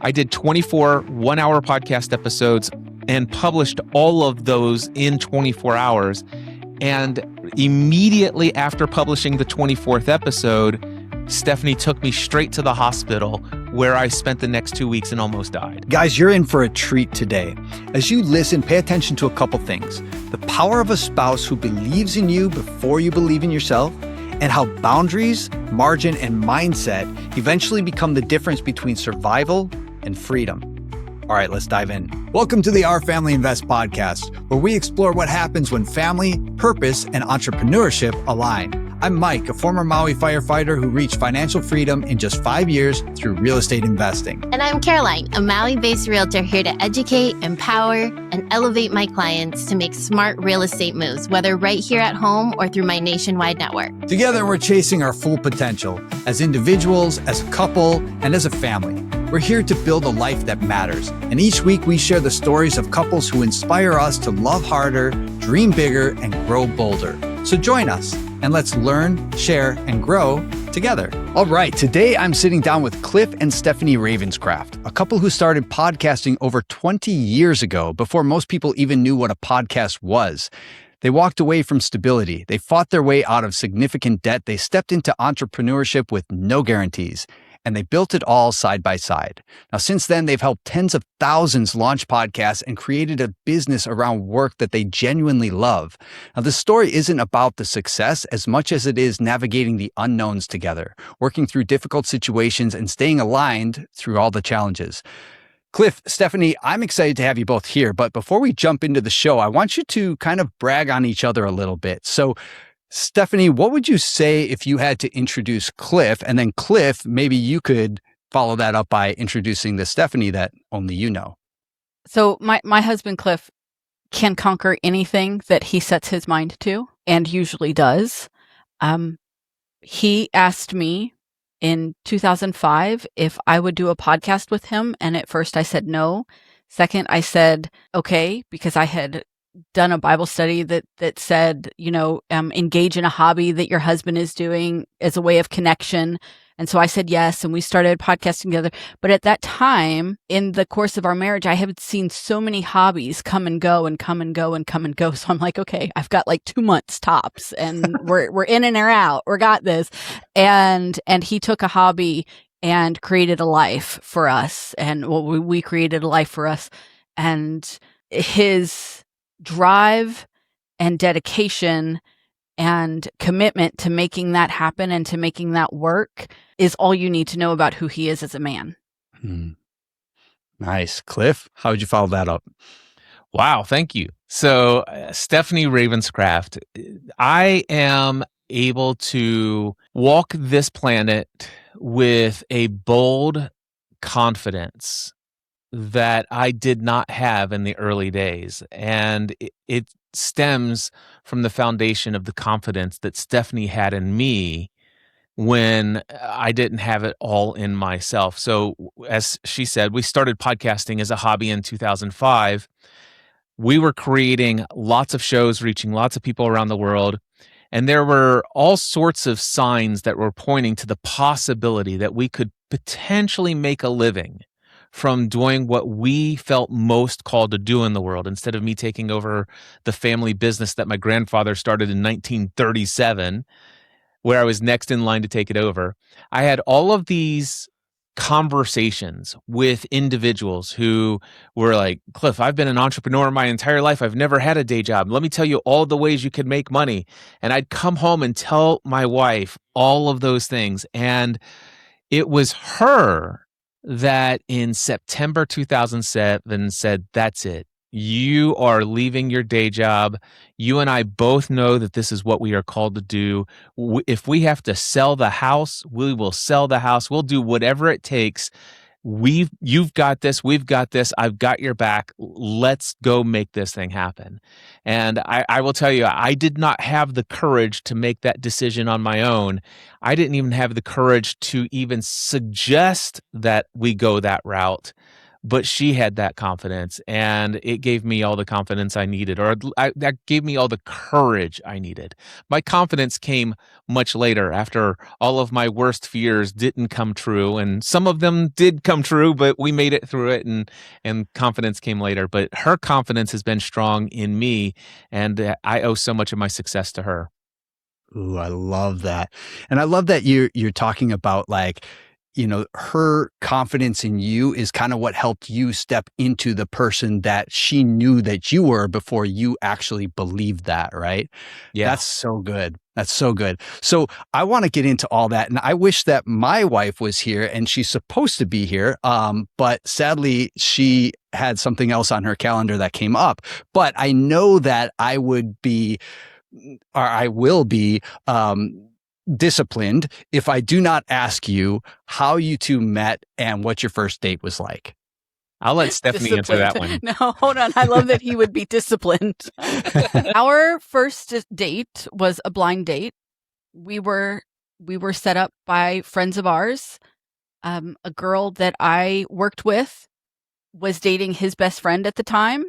I did 24 one-hour podcast episodes and published all of those in 24 hours. And immediately after publishing the 24th episode, Stephanie took me straight to the hospital where I spent the next 2 weeks and almost died. Guys, you're in for a treat today. As you listen, pay attention to a couple things. The power of a spouse who believes in you before you believe in yourself, and how boundaries, margin, and mindset eventually become the difference between survival and freedom. All right, let's dive in. Welcome to the Our Family Invest podcast, where we explore what happens when family, purpose, and entrepreneurship align. I'm Mike, a former Maui firefighter who reached financial freedom in just 5 years through real estate investing. And I'm Caroline, a Maui-based realtor here to educate, empower, and elevate my clients to make smart real estate moves, whether right here at home or through my nationwide network. Together, we're chasing our full potential as individuals, as a couple, and as a family. We're here to build a life that matters. And each week we share the stories of couples who inspire us to love harder, dream bigger, and grow bolder. So join us and let's learn, share, and grow together. All right, today I'm sitting down with Cliff and Stephanie Ravenscraft, a couple who started podcasting over 20 years ago before most people even knew what a podcast was. They walked away from stability. They fought their way out of significant debt. They stepped into entrepreneurship with no guarantees. And they built it all side by side. Now, since then, they've helped tens of thousands launch podcasts and created a business around work that they genuinely love. Now, this story isn't about the success as much as it is navigating the unknowns together, working through difficult situations and staying aligned through all the challenges. Cliff, Stephanie, I'm excited to have you both here. But before we jump into the show, I want you to kind of brag on each other a little bit. So, Stephanie, what would you say if you had to introduce Cliff? And then Cliff, maybe you could follow that up by introducing the Stephanie that only you know. So my husband, Cliff, can conquer anything that he sets his mind to, and usually does. He asked me in 2005 if I would do a podcast with him. And at first I said no. Second, I said, okay, because I had done a Bible study that said, engage in a hobby that your husband is doing as a way of connection. And so I said yes, and we started podcasting together. But at that time, in the course of our marriage, I had seen so many hobbies come and go and come and go and come and go. So I'm like, okay, I've got like 2 months tops, and we're in and we're out. We got this. And he took a hobby and created a life for us. And we created a life for us. And his drive and dedication and commitment to making that happen and to making that work is all you need to know about who he is as a man. Nice. Cliff, how would you follow that up? Wow, thank you. So, Stephanie Ravenscraft, I am able to walk this planet with a bold confidence that I did not have in the early days. And it stems from the foundation of the confidence that Stephanie had in me when I didn't have it all in myself. So as she said, we started podcasting as a hobby in 2005. We were creating lots of shows, reaching lots of people around the world. And there were all sorts of signs that were pointing to the possibility that we could potentially make a living from doing what we felt most called to do in the world, instead of me taking over the family business that my grandfather started in 1937, where I was next in line to take it over. I had all of these conversations with individuals who were like, Cliff, I've been an entrepreneur my entire life. I've never had a day job. Let me tell you all the ways you could make money. And I'd come home and tell my wife all of those things. And it was her that in September 2007 said, that's it. You are leaving your day job. You and I both know that this is what we are called to do. If we have to sell the house, we will sell the house. We'll do whatever it takes. You've got this. We've got this. I've got your back. Let's go make this thing happen. And I will tell you, I did not have the courage to make that decision on my own. I didn't even have the courage to even suggest that we go that route. but she had that confidence, and it gave me all the confidence I needed, or that gave me all the courage I needed. My confidence came much later, after all of my worst fears didn't come true, and some of them did come true, but we made it through it, and confidence came later. But her confidence has been strong in me, and I owe so much of my success to her. Ooh, I love that. And I love that you're talking about like, her confidence in you is kind of what helped you step into the person that she knew that you were before you actually believed that, right? Yeah. That's so good. That's so good. So I want to get into all that. And I wish that my wife was here, and she's supposed to be here. But sadly, she had something else on her calendar that came up. But I know that I would be, or I will be, disciplined if I do not ask you how you two met and what your first date was like. I'll let Stephanie answer that one. No, hold on. I love that he would be disciplined. Our first date was a blind date. We were set up by friends of ours. A girl that I worked with was dating his best friend at the time,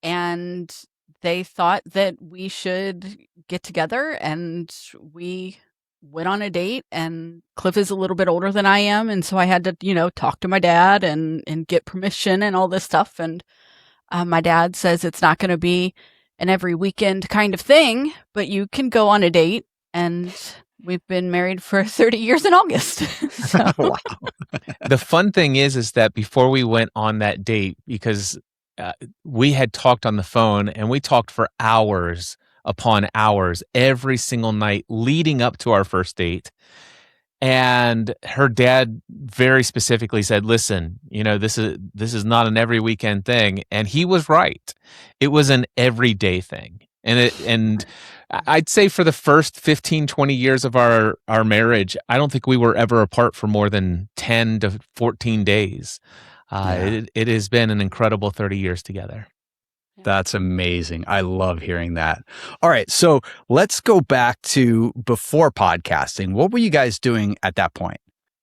and they thought that we should get together, and we went on a date. And Cliff is a little bit older than I am, and so I had to, talk to my dad and get permission and all this stuff. And my dad says it's not going to be an every weekend kind of thing, but you can go on a date. And we've been married for 30 years in August. So. Wow. The fun thing is that before we went on that date, because we had talked on the phone, and we talked for hours upon hours every single night leading up to our first date. And her dad very specifically said, listen, this is not an every weekend thing. And he was right. It was an everyday thing. And I'd say for the first 15, 20 years of our marriage, I don't think we were ever apart for more than 10 to 14 days. It has been an incredible 30 years together. That's amazing. I love hearing that. All right. So let's go back to before podcasting. What were you guys doing at that point?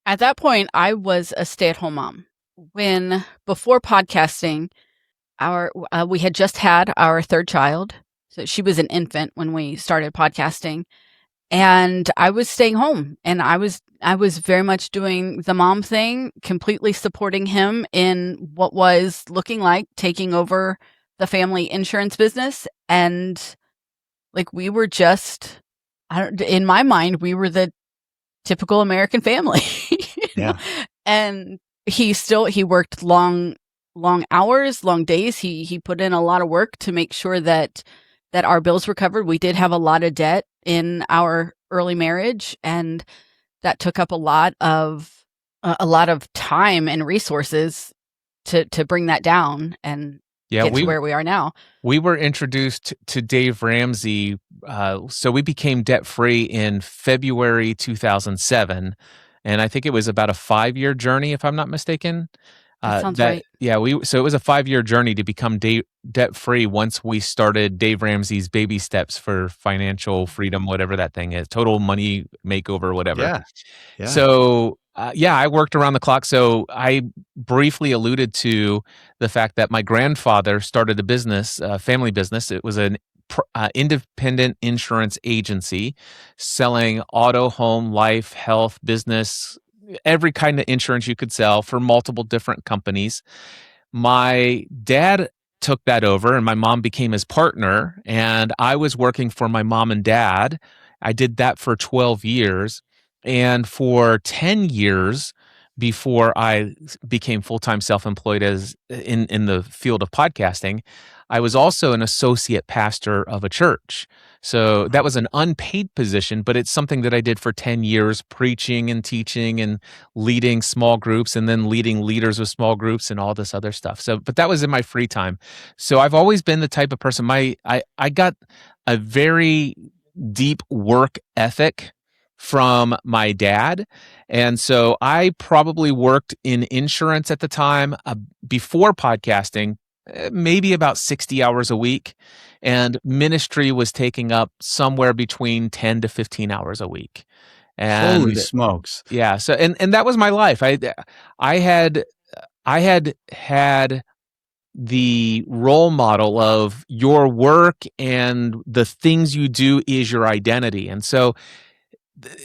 At that point, I was a stay-at-home mom. Before podcasting, we had just had our third child. So she was an infant when we started podcasting. And I was staying home, and I was very much doing the mom thing, completely supporting him in what was looking like taking over the family insurance business. And like, we were just, in my mind, we were the typical American family. Yeah. And he worked long hours, long days. He put in a lot of work to make sure that our bills were covered. We did have a lot of debt in our early marriage, and that took up a lot of time and resources to bring that down and get to where we are now. We were introduced to Dave Ramsey, so we became debt-free in February 2007, and I think it was about a 5-year journey, if I'm not mistaken. That sounds right. Yeah, so it was a 5-year journey to become debt-free once we started Dave Ramsey's Baby Steps for Financial Freedom, whatever that thing is, Total Money Makeover, whatever. Yeah. So, I worked around the clock. So I briefly alluded to the fact that my grandfather started a business, a family business. It was an independent insurance agency selling auto, home, life, health, business, every kind of insurance you could sell for multiple different companies. My dad took that over, and my mom became his partner, and I was working for my mom and dad. I did that for 12 years, and for 10 years before I became full-time self-employed as in the field of podcasting, I was also an associate pastor of a church. So that was an unpaid position, but it's something that I did for 10 years, preaching and teaching and leading small groups, and then leading leaders of small groups and all this other stuff. So, but that was in my free time. So I've always been the type of person, I got a very deep work ethic from my dad. And so I probably worked in insurance at the time before podcasting, maybe about 60 hours a week. And ministry was taking up somewhere between 10 to 15 hours a week. And holy smokes. Yeah. So, and that was my life. I had I had the role model of your work and the things you do is your identity. And so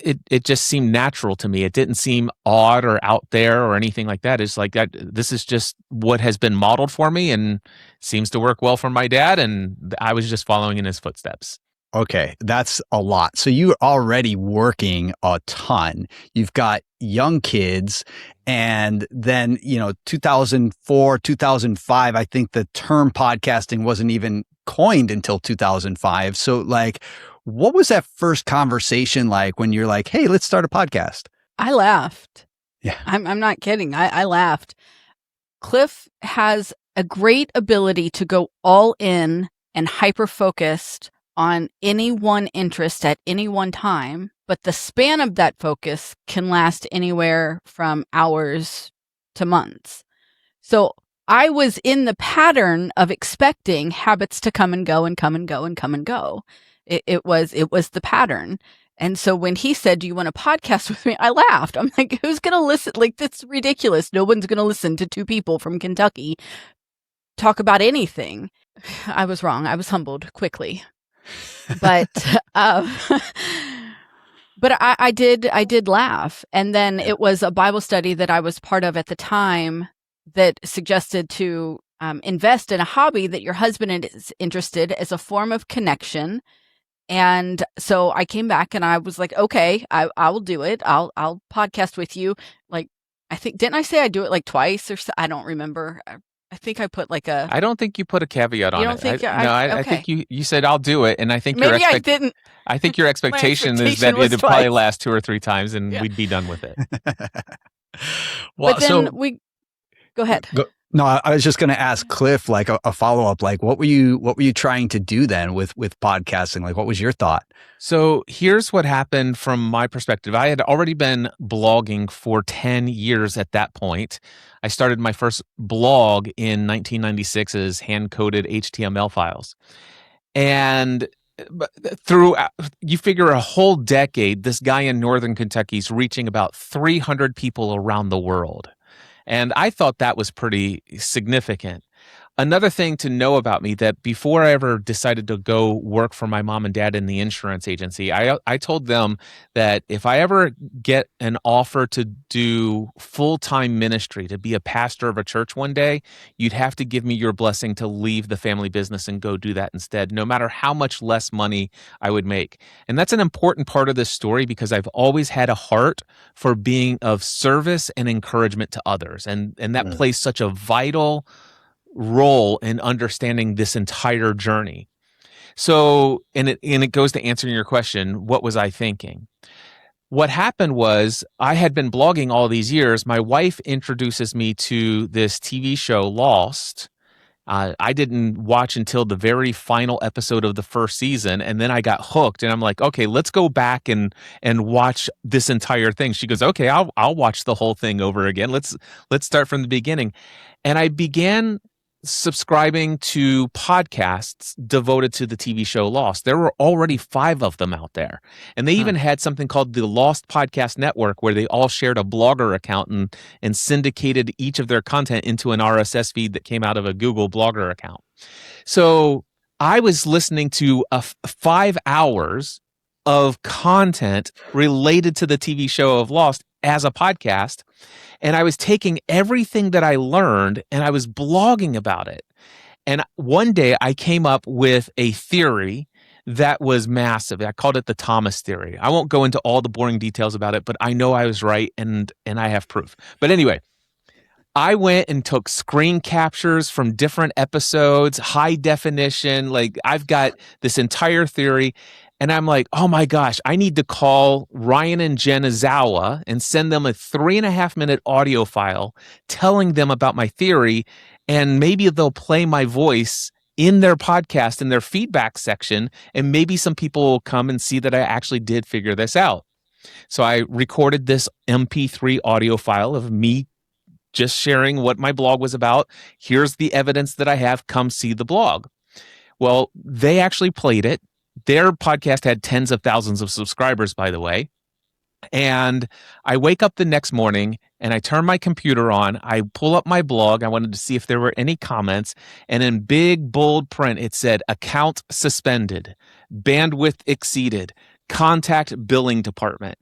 it just seemed natural to me. It didn't seem odd or out there or anything like that. It's like this is just what has been modeled for me and seems to work well for my dad. And I was just following in his footsteps. Okay, that's a lot. So you're already working a ton. You've got young kids, and then, 2004, 2005, I think the term podcasting wasn't even coined until 2005. So like, what was that first conversation like when you're like, hey, let's start a podcast? I laughed. Yeah. I'm not kidding. I laughed. Cliff has a great ability to go all in and hyper-focused on any one interest at any one time, but the span of that focus can last anywhere from hours to months. So I was in the pattern of expecting habits to come and go and come and go and come and go. It was the pattern. And so when he said, do you want to podcast with me? I laughed. I'm like, who's going to listen? Like, that's ridiculous. No one's going to listen to two people from Kentucky talk about anything. I was wrong. I was humbled quickly. But but I did laugh. And then it was a Bible study that I was part of at the time that suggested to invest in a hobby that your husband is interested as a form of connection. And so I came back and I was like, okay, I will do it. I'll podcast with you. Like, didn't I say I do it like twice or so? I don't remember. I think I put like a. I don't think you put a caveat on it. I think you said I'll do it, and I think maybe I didn't. I think your expectation is that it'd probably last 2 or 3 times, and we'd be done with it. Well, but then go ahead. No, I was just going to ask Cliff like a follow up. Like, what were you trying to do then with podcasting? Like, what was your thought? So here's what happened from my perspective. I had already been blogging for 10 years at that point. I started my first blog in 1996 as hand-coded HTML files. And through, you figure a whole decade, this guy in Northern Kentucky is reaching about 300 people around the world. And I thought that was pretty significant. Another thing to know about me, that before I ever decided to go work for my mom and dad in the insurance agency, I told them that if I ever get an offer to do full-time ministry, to be a pastor of a church one day, you'd have to give me your blessing to leave the family business and go do that instead, no matter how much less money I would make. And that's an important part of this story because I've always had a heart for being of service and encouragement to others. And that plays such a vital role in understanding this entire journey. So, and it goes to answering your question, what was I thinking? What happened was I had been blogging all these years. My wife introduces me to this TV show, Lost. I didn't watch until the very final episode of the first season, and then I got hooked. And I'm like, okay, let's go back and watch this entire thing. She goes, okay, I'll watch the whole thing over again. Let's start from the beginning. And I began subscribing to podcasts devoted to the TV show Lost. There were already 5 of them out there. And they even had something called the Lost Podcast Network, where they all shared a Blogger account and syndicated each of their content into an RSS feed that came out of a Google Blogger account. So I was listening to 5 hours of content related to the TV show of Lost as a podcast. And I was taking everything that I learned and I was blogging about it. And one day I came up with a theory that was massive. I called it the Thomas theory. I won't go into all the boring details about it, but I know I was right and I have proof. But anyway, I went and took screen captures from different episodes, high definition. Like, I've got this entire theory. And I'm like, oh my gosh, I need to call Ryan and Jen Azawa and send them a 3.5-minute audio file telling them about my theory. And maybe they'll play my voice in their podcast, in their feedback section. And maybe some people will come and see that I actually did figure this out. So I recorded this MP3 audio file of me just sharing what my blog was about. Here's the evidence that I have. Come see the blog. Well, they actually played it. Their podcast had tens of thousands of subscribers, by the way. And I wake up the next morning and I turn my computer on. I pull up my blog. I wanted to see if there were any comments. And in big, bold print, it said, account suspended, bandwidth exceeded, contact billing department.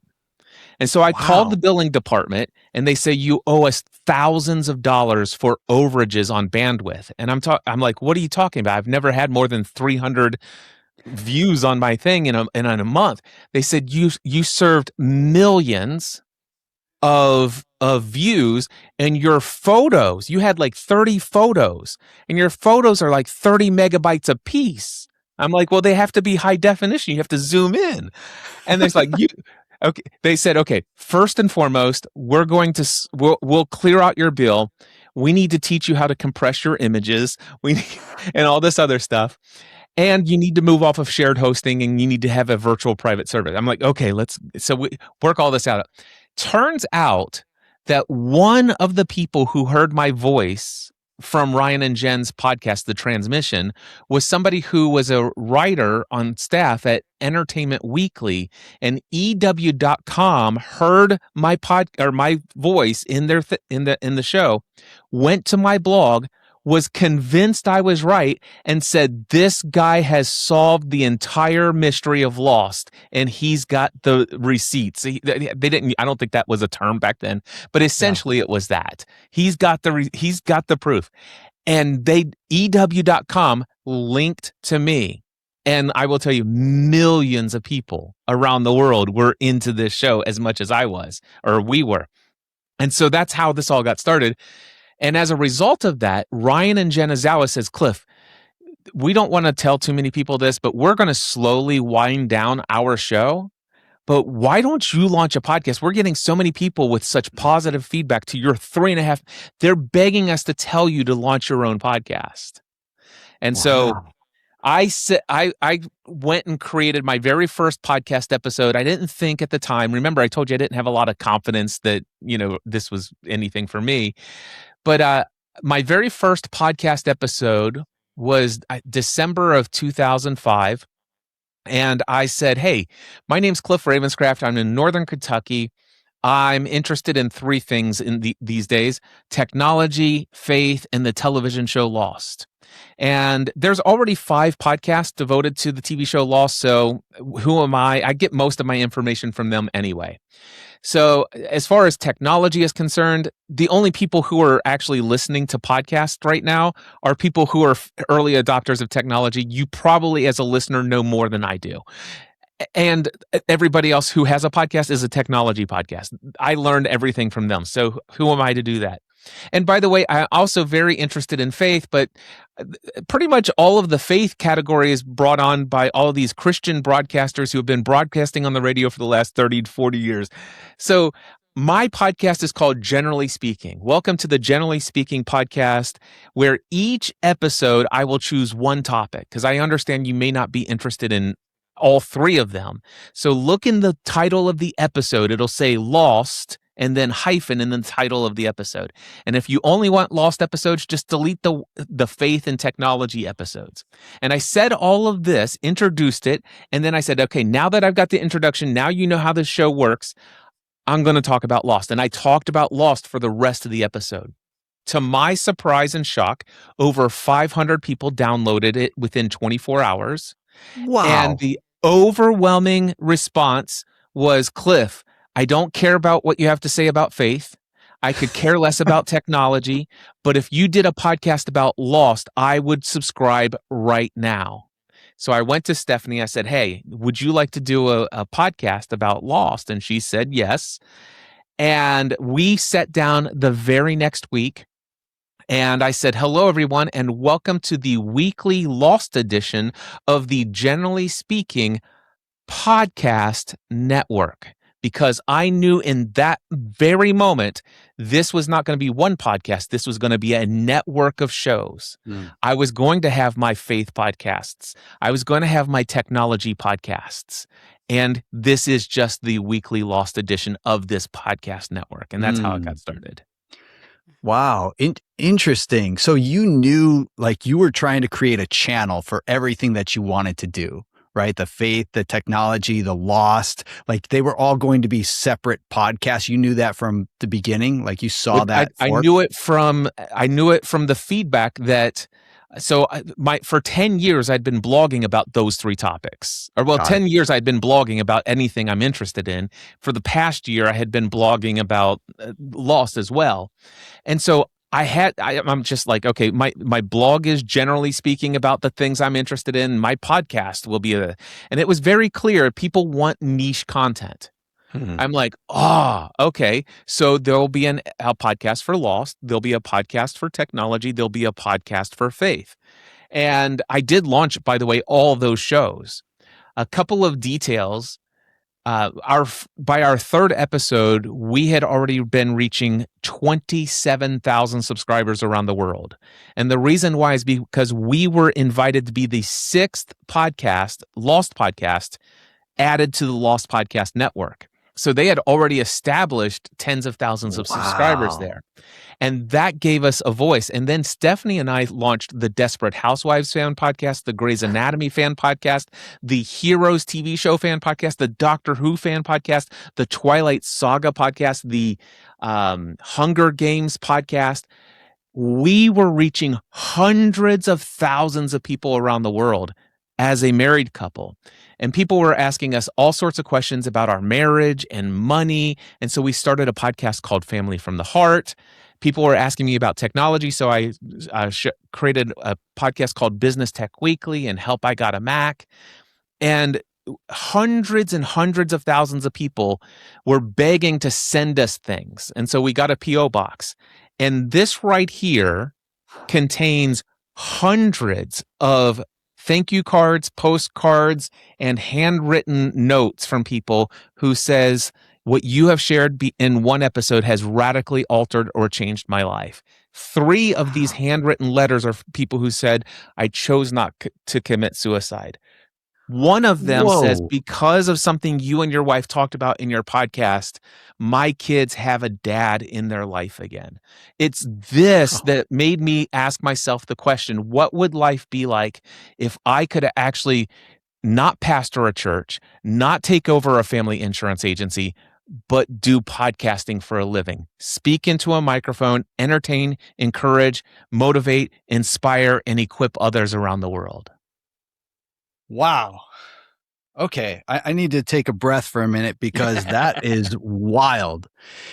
And so I called the billing department and they say, you owe us thousands of dollars for overages on bandwidth. And I'm like, what are you talking about? I've never had more than 300 views on my thing in a month. They said, you served millions of views, and your photos, you had like 30 photos, and your photos are like 30 megabytes a piece. I'm like, well, they have to be high definition. You have to zoom in. And there's like, okay. They said, okay, first and foremost, we'll clear out your bill. We need to teach you how to compress your images. And all this other stuff. And you need to move off of shared hosting, and you need to have a virtual private service. I'm like, okay, so we work all this out. Turns out that one of the people who heard my voice from Ryan and Jen's podcast, The Transmission, was somebody who was a writer on staff at Entertainment Weekly, and EW.com heard my my voice in the show, went to my blog, was convinced I was right, and said, this guy has solved the entire mystery of Lost, and he's got the receipts. They didn't, I don't think that was a term back then, but essentially it was that. He's got the proof. And EW.com linked to me. And I will tell you, millions of people around the world were into this show as much as I was, or we were. And so that's how this all got started. And as a result of that, Ryan and Jen Azawa says, Cliff, we don't want to tell too many people this, but we're going to slowly wind down our show. But why don't you launch a podcast? We're getting so many people with such positive feedback to your 3.5. They're begging us to tell you to launch your own podcast. And so I went and created my very first podcast episode. I didn't think at the time. Remember, I told you I didn't have a lot of confidence that, this was anything for me. But my very first podcast episode was December of 2005. And I said, hey, my name's Cliff Ravenscraft. I'm in Northern Kentucky. I'm interested in 3 things these days: technology, faith, and the television show Lost. And there's already 5 podcasts devoted to the TV show Lost. So who am I? I get most of my information from them anyway. So as far as technology is concerned, the only people who are actually listening to podcasts right now are people who are early adopters of technology. You probably, as a listener, know more than I do. And everybody else who has a podcast is a technology podcast. I learned everything from them. So who am I to do that? And by the way, I'm also very interested in faith, but pretty much all of the faith category is brought on by all of these Christian broadcasters who have been broadcasting on the radio for the last 30 to 40 years. So my podcast is called Generally Speaking. Welcome to the Generally Speaking podcast, where each episode I will choose one topic, because I understand you may not be interested in all 3 of them. So look in the title of the episode. It'll say Lost, and then hyphen in the title of the episode. And if you only want Lost episodes, just delete the faith and technology episodes. And I said all of this, introduced it, and then I said, okay, now that I've got the introduction, now you know how this show works, I'm going to talk about Lost. And I talked about Lost for the rest of the episode. To my surprise and shock, over 500 people downloaded it within 24 hours. Wow. And the overwhelming response was, Cliff, I don't care about what you have to say about faith. I could care less about technology. But if you did a podcast about Lost, I would subscribe right now. So I went to Stephanie. I said, hey, would you like to do a podcast about Lost? And she said yes. And we sat down the very next week. And I said, hello, everyone, and welcome to the weekly Lost edition of the Generally Speaking podcast network. Because I knew in that very moment, this was not going to be one podcast. This was going to be a network of shows. I was going to have my faith podcasts. I was going to have my technology podcasts. And this is just the weekly Lost edition of this podcast network. And that's how it got started. Wow. Interesting. So you knew, like, you were trying to create a channel for everything that you wanted to do, right? The faith, the technology, the lost, like they were all going to be separate podcasts. You knew that from the beginning, like you saw that I fork? knew it from the feedback that for 10 years I'd been blogging about those three topics. Or well, Got it. 10 years I'd been blogging about anything I'm interested in. For the past year I had been blogging about Lost as well. And so I'm just like, okay, my blog is generally speaking about the things I'm interested in. My podcast will be and it was very clear people want niche content. I'm like, okay. So there'll be a podcast for Lost. There'll be a podcast for technology. There'll be a podcast for faith. And I did launch, by the way, all those shows. A couple of details. By our third episode, we had already been reaching 27,000 subscribers around the world. And the reason why is because we were invited to be the sixth podcast, Lost podcast, added to the Lost Podcast Network. So they had already established tens of thousands of subscribers there. And that gave us a voice. And then Stephanie and I launched the Desperate Housewives fan podcast, the Grey's Anatomy fan podcast, the Heroes TV show fan podcast, the Doctor Who fan podcast, the Twilight Saga podcast, the Hunger Games podcast. We were reaching hundreds of thousands of people around the world as a married couple. And people were asking us all sorts of questions about our marriage and money. And so we started a podcast called Family from the Heart. People were asking me about technology. So I created a podcast called Business Tech Weekly and Help I Got a Mac. And hundreds and hundreds of thousands of people were begging to send us things. And so we got a P.O. box. And this right here contains hundreds of thank you cards, postcards, and handwritten notes from people who says, what you have shared in one episode has radically altered or changed my life. 3 of these handwritten letters are people who said, I chose not to commit suicide. One of them says, because of something you and your wife talked about in your podcast, my kids have a dad in their life again. It's this that made me ask myself the question, what would life be like if I could actually not pastor a church, not take over a family insurance agency, but do podcasting for a living? Speak into a microphone, entertain, encourage, motivate, inspire, and equip others around the world. Wow. Okay. I need to take a breath for a minute because that is wild.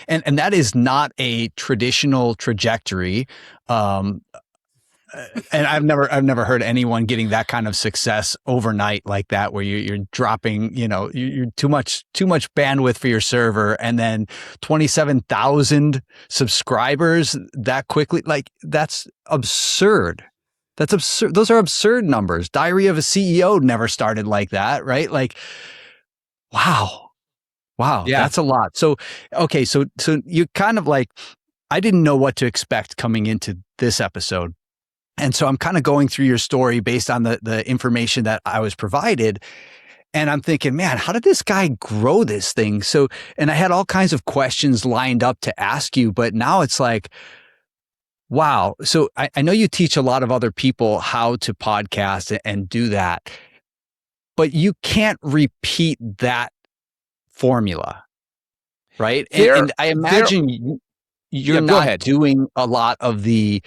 And that is not a traditional trajectory. And I've never heard anyone getting that kind of success overnight like that, where you're dropping, you're too much bandwidth for your server, and then 27,000 subscribers that quickly. Like, that's absurd. That's absurd. Those are absurd numbers. Diary of a CEO never started like that, right? Like, wow. Yeah. That's a lot. So, okay. So you kind of like, I didn't know what to expect coming into this episode. And so I'm kind of going through your story based on the information that I was provided. And I'm thinking, man, how did this guy grow this thing? So, and I had all kinds of questions lined up to ask you, but now it's like, wow. So I know you teach a lot of other people how to podcast and do that, but you can't repeat that formula, right? And I imagine you're not doing a lot of the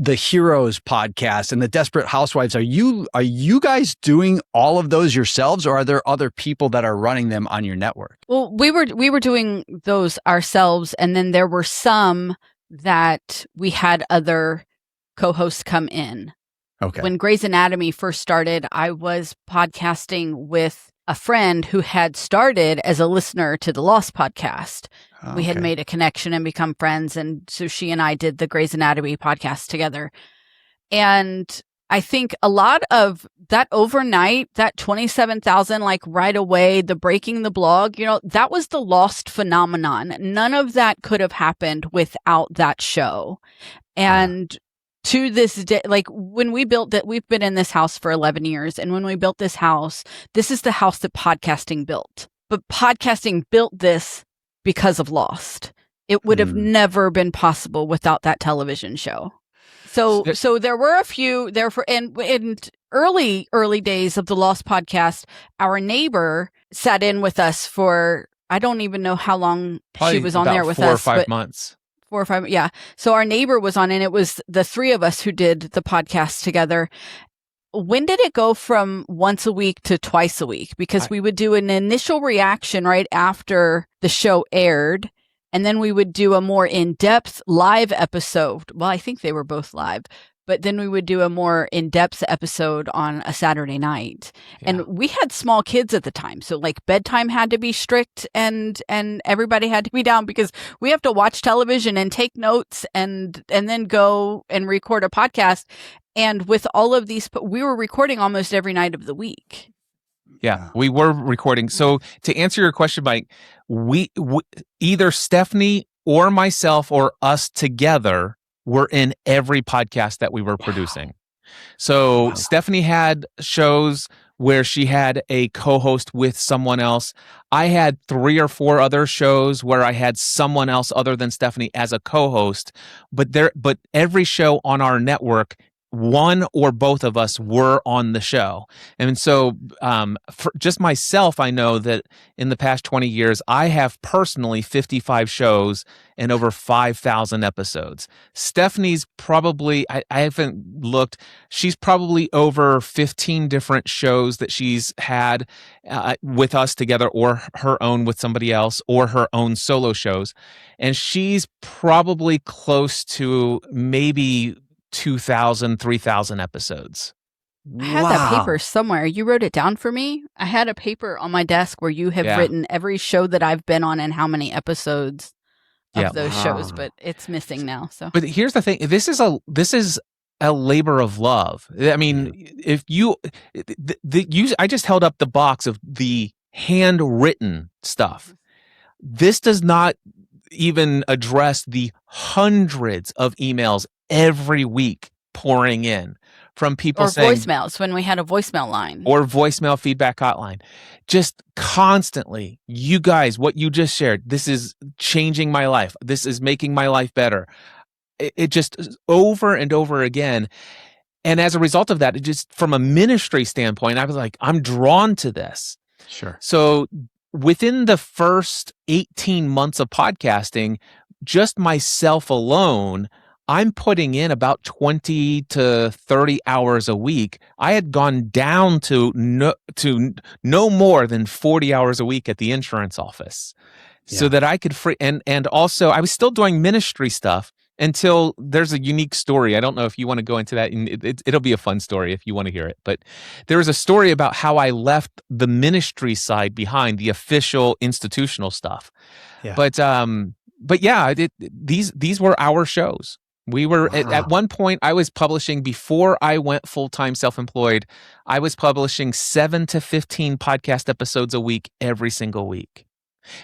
Heroes podcast and the Desperate Housewives. Are you guys doing all of those yourselves, or are there other people that are running them on your network? Well, we were doing those ourselves, and then there were some that we had other co-hosts come in. Okay. When Grey's Anatomy first started, I was podcasting with a friend who had started as a listener to the Lost podcast. Okay. We had made a connection and become friends, and so she and I did the Grey's Anatomy podcast together. And I think a lot of that overnight, that 27,000, like right away, the breaking the blog, that was the Lost phenomenon. None of that could have happened without that show. And to this day, like when we built it, we've been in this house for 11 years. And when we built this house, this is the house that podcasting built. But podcasting built this because of Lost. It would have never been possible without that television show. So there were a few there and early days of the Lost podcast, our neighbor sat in with us for, I don't even know how long Probably she was on about there with 4 or us. 5 but months. 4 or 5, yeah. So our neighbor was on, and it was the three of us who did the podcast together. When did it go from once a week to twice a week? Because we would do an initial reaction right after the show aired, and then we would do a more in-depth live episode. Well, I think they were both live, but then we would do a more in-depth episode on a Saturday night. Yeah. And we had small kids at the time, so like bedtime had to be strict, and everybody had to be down because we have to watch television and take notes and then go and record a podcast. And with all of these, we were recording almost every night of the week. Yeah, we were recording. So to answer your question, Mike, we either Stephanie or myself or us together were in every podcast that we were producing. So Stephanie had shows where she had a co-host with someone else. I had 3 or 4 other shows where I had someone else other than Stephanie as a co-host. But every show on our network, one or both of us were on the show. And so for just myself, I know that in the past 20 years, I have personally 55 shows and over 5,000 episodes. Stephanie's probably, I haven't looked, she's probably over 15 different shows that she's had with us together, or her own with somebody else, or her own solo shows. And she's probably close to maybe 2,000, 3,000 episodes. I had that paper somewhere. You wrote it down for me. I had a paper on my desk where you have written every show that I've been on and how many episodes of those shows, but it's missing now. So, but here's the thing: this is a labor of love. I mean, if you, I just held up the box of the handwritten stuff. This does not even address the hundreds of emails every week pouring in from people saying, voicemails when we had a voicemail line, or voicemail feedback hotline, just constantly. You guys, what you just shared, this is changing my life. This is making my life better. It just over and over again. And as a result of that, it just, from a ministry standpoint, I was like, I'm drawn to this. Sure. So within the first 18 months of podcasting, just myself alone, I'm putting in about 20 to 30 hours a week. I had gone down to no more than 40 hours a week at the insurance office, so that I could and also I was still doing ministry stuff until there's a unique story. I don't know if you want to go into that, and it'll be a fun story if you want to hear it. But there was a story about how I left the ministry side behind, the official institutional stuff. Yeah. But yeah, these were our shows. We were at one point, I was publishing, before I went full-time self-employed, I was publishing 7 to 15 podcast episodes a week, every single week.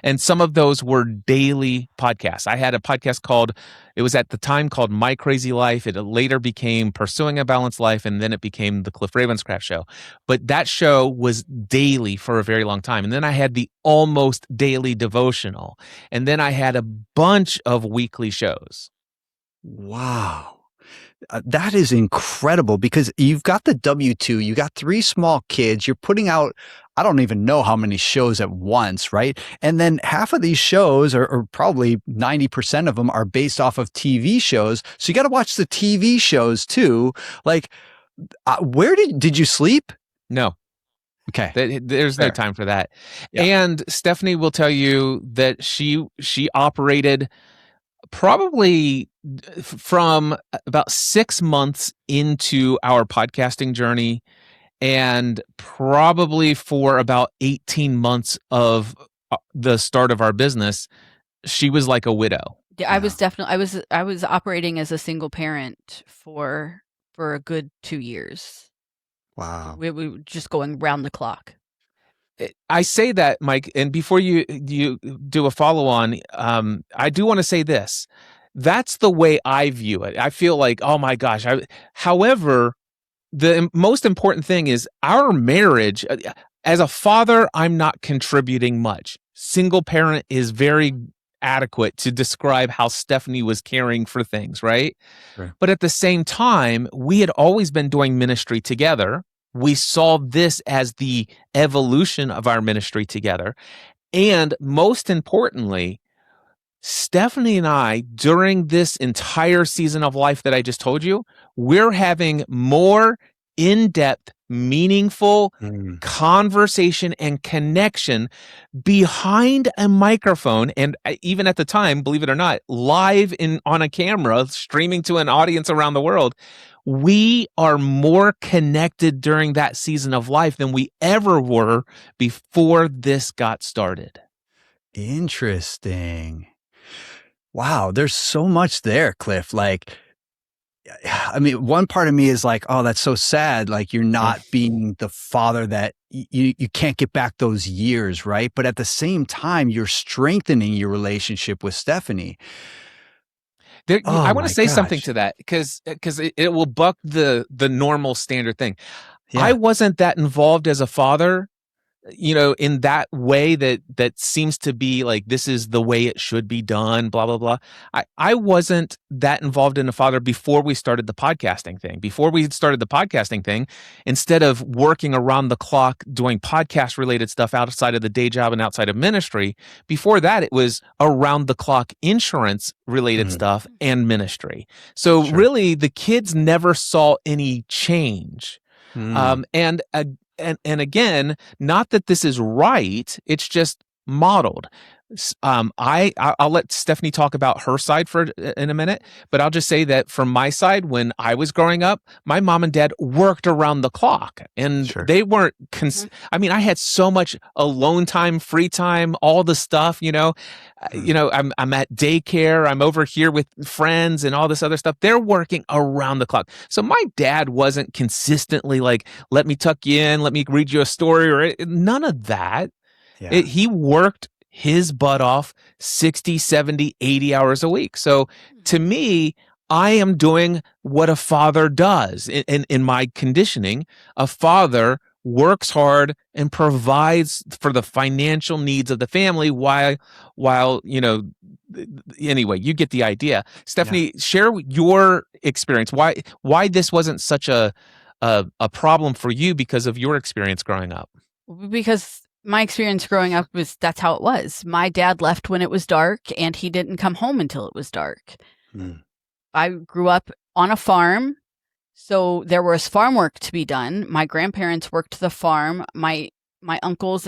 And some of those were daily podcasts. I had a podcast it was at the time called My Crazy Life. It later became Pursuing a Balanced Life, and then it became the Cliff Ravenscraft Show. But that show was daily for a very long time. And then I had the almost daily devotional. And then I had a bunch of weekly shows. Wow. That is incredible, because you've got the W-2, you got 3 small kids, you're putting out, I don't even know how many shows at once, right? And then half of these shows, or probably 90% of them, are based off of TV shows. So you got to watch the TV shows too. Like, where did you sleep? No. Okay. There's no time for that. Yeah. And Stephanie will tell you that she operated probably from about 6 months into our podcasting journey, and probably for about 18 months of the start of our business, she was like a widow. Yeah, I was definitely, I was operating as a single parent for a good 2 years. Wow. We were just going round the clock. I say that, Mike, and before you do a follow-on, I do want to say this. That's the way I view it. I feel like, oh my gosh. However, the most important thing is our marriage. As a father, I'm not contributing much. Single parent is very adequate to describe how Stephanie was caring for things, right? But at the same time, we had always been doing ministry together. we saw this as the evolution of our ministry together. And most importantly, Stephanie and I, during this entire season of life that I just told you, we're having more in-depth, meaningful conversation and connection behind a microphone, and even at the time, believe it or not, live on a camera, streaming to an audience around the world. We are more connected during that season of life than we ever were before this got started. Interesting. Wow, there's so much there, Cliff. Like, I mean, one part of me is like, oh, that's so sad. Like, you're not being the father that you can't get back those years, right? But at the same time, you're strengthening your relationship with Stephanie. I want to say something to that because it will buck the normal standard thing. Yeah. I wasn't that involved as a father, in that way that seems to be like, this is the way it should be done, blah, blah, blah. I wasn't that involved in a father before we started the podcasting thing. Before we started the podcasting thing, instead of working around the clock doing podcast related stuff outside of the day job and outside of ministry, before that, it was around the clock insurance related stuff and ministry. So really the kids never saw any change. And again, not that this is right, it's just modeled. I'll let Stephanie talk about her side in a minute, but I'll just say that from my side, when I was growing up, my mom and dad worked around the clock, and they weren't. I mean, I had so much alone time, free time, all the stuff. I'm at daycare, I'm over here with friends, and all this other stuff. They're working around the clock. So my dad wasn't consistently like, "Let me tuck you in, let me read you a story," or none of that. Yeah. He worked his butt off 60, 70, 80 hours a week. So to me, I am doing what a father does in my conditioning. A father works hard and provides for the financial needs of the family while anyway, you get the idea. Stephanie, share your experience. Why this wasn't such a problem for you because of your experience growing up? Because my experience growing up that's how it was. My dad left when it was dark, and he didn't come home until it was dark. I grew up on a farm, so there was farm work to be done. My grandparents worked the farm. My uncles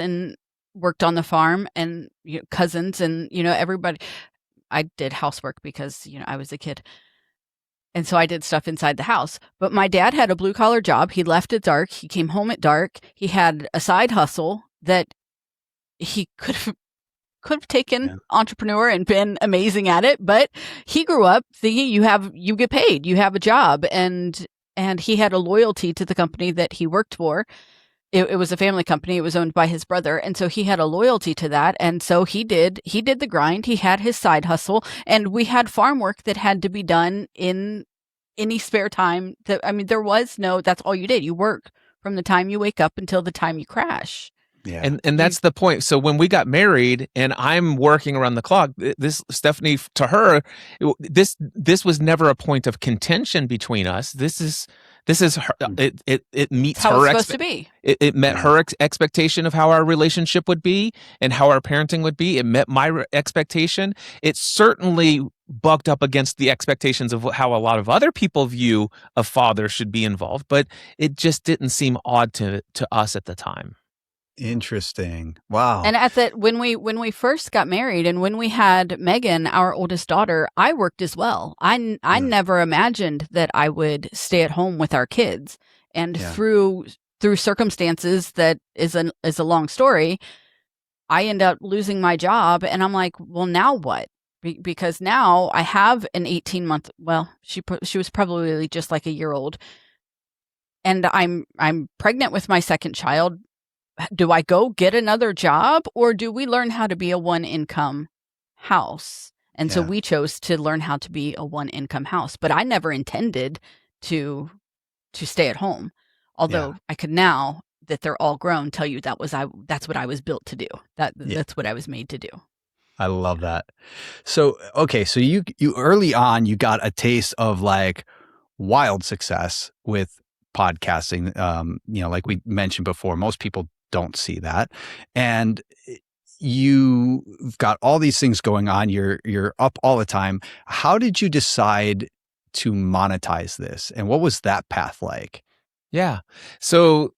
worked on the farm, and cousins, and everybody. I did housework because I was a kid. And so I did stuff inside the house. But my dad had a blue collar job. He left at dark. He came home at dark. He had a side hustle that he could have taken entrepreneur and been amazing at it. But he grew up thinking you get paid, you have a job. And he had a loyalty to the company that he worked for. It was a family company. It was owned by his brother. And so he had a loyalty to that. And so he did the grind. He had his side hustle, and we had farm work that had to be done in any spare time. There was that's all you did. You work from the time you wake up until the time you crash. Yeah. And that's the point. So when we got married and I'm working around the clock, this Stephanie, to her, this was never a point of contention between us. This is her, it meets how her it's supposed to be. It met her expectation of how our relationship would be and how our parenting would be. It met my expectation. It certainly bucked up against the expectations of how a lot of other people view a father should be involved, but it just didn't seem odd to us at the time. Interesting. Wow. And when we first got married and when we had Megan, our oldest daughter, I worked as well. I never imagined that I would stay at home with our kids. And through circumstances that is a long story, I end up losing my job, and I'm like, well, now what? Because now I have an 18-month. Well, she was probably just like a year old, and I'm pregnant with my second child. Do I go get another job, or do we learn how to be a one-income house? And so we chose to learn how to be a one-income house. But I never intended to stay at home. Although I could now that they're all grown tell you that's what I was built to do. That's what I was made to do. I love that. So, okay. So you early on, you got a taste of like wild success with podcasting. Like we mentioned before, most people don't see that. And you've got all these things going on. You're up all the time. How did you decide to monetize this? And what was that path like? Yeah. So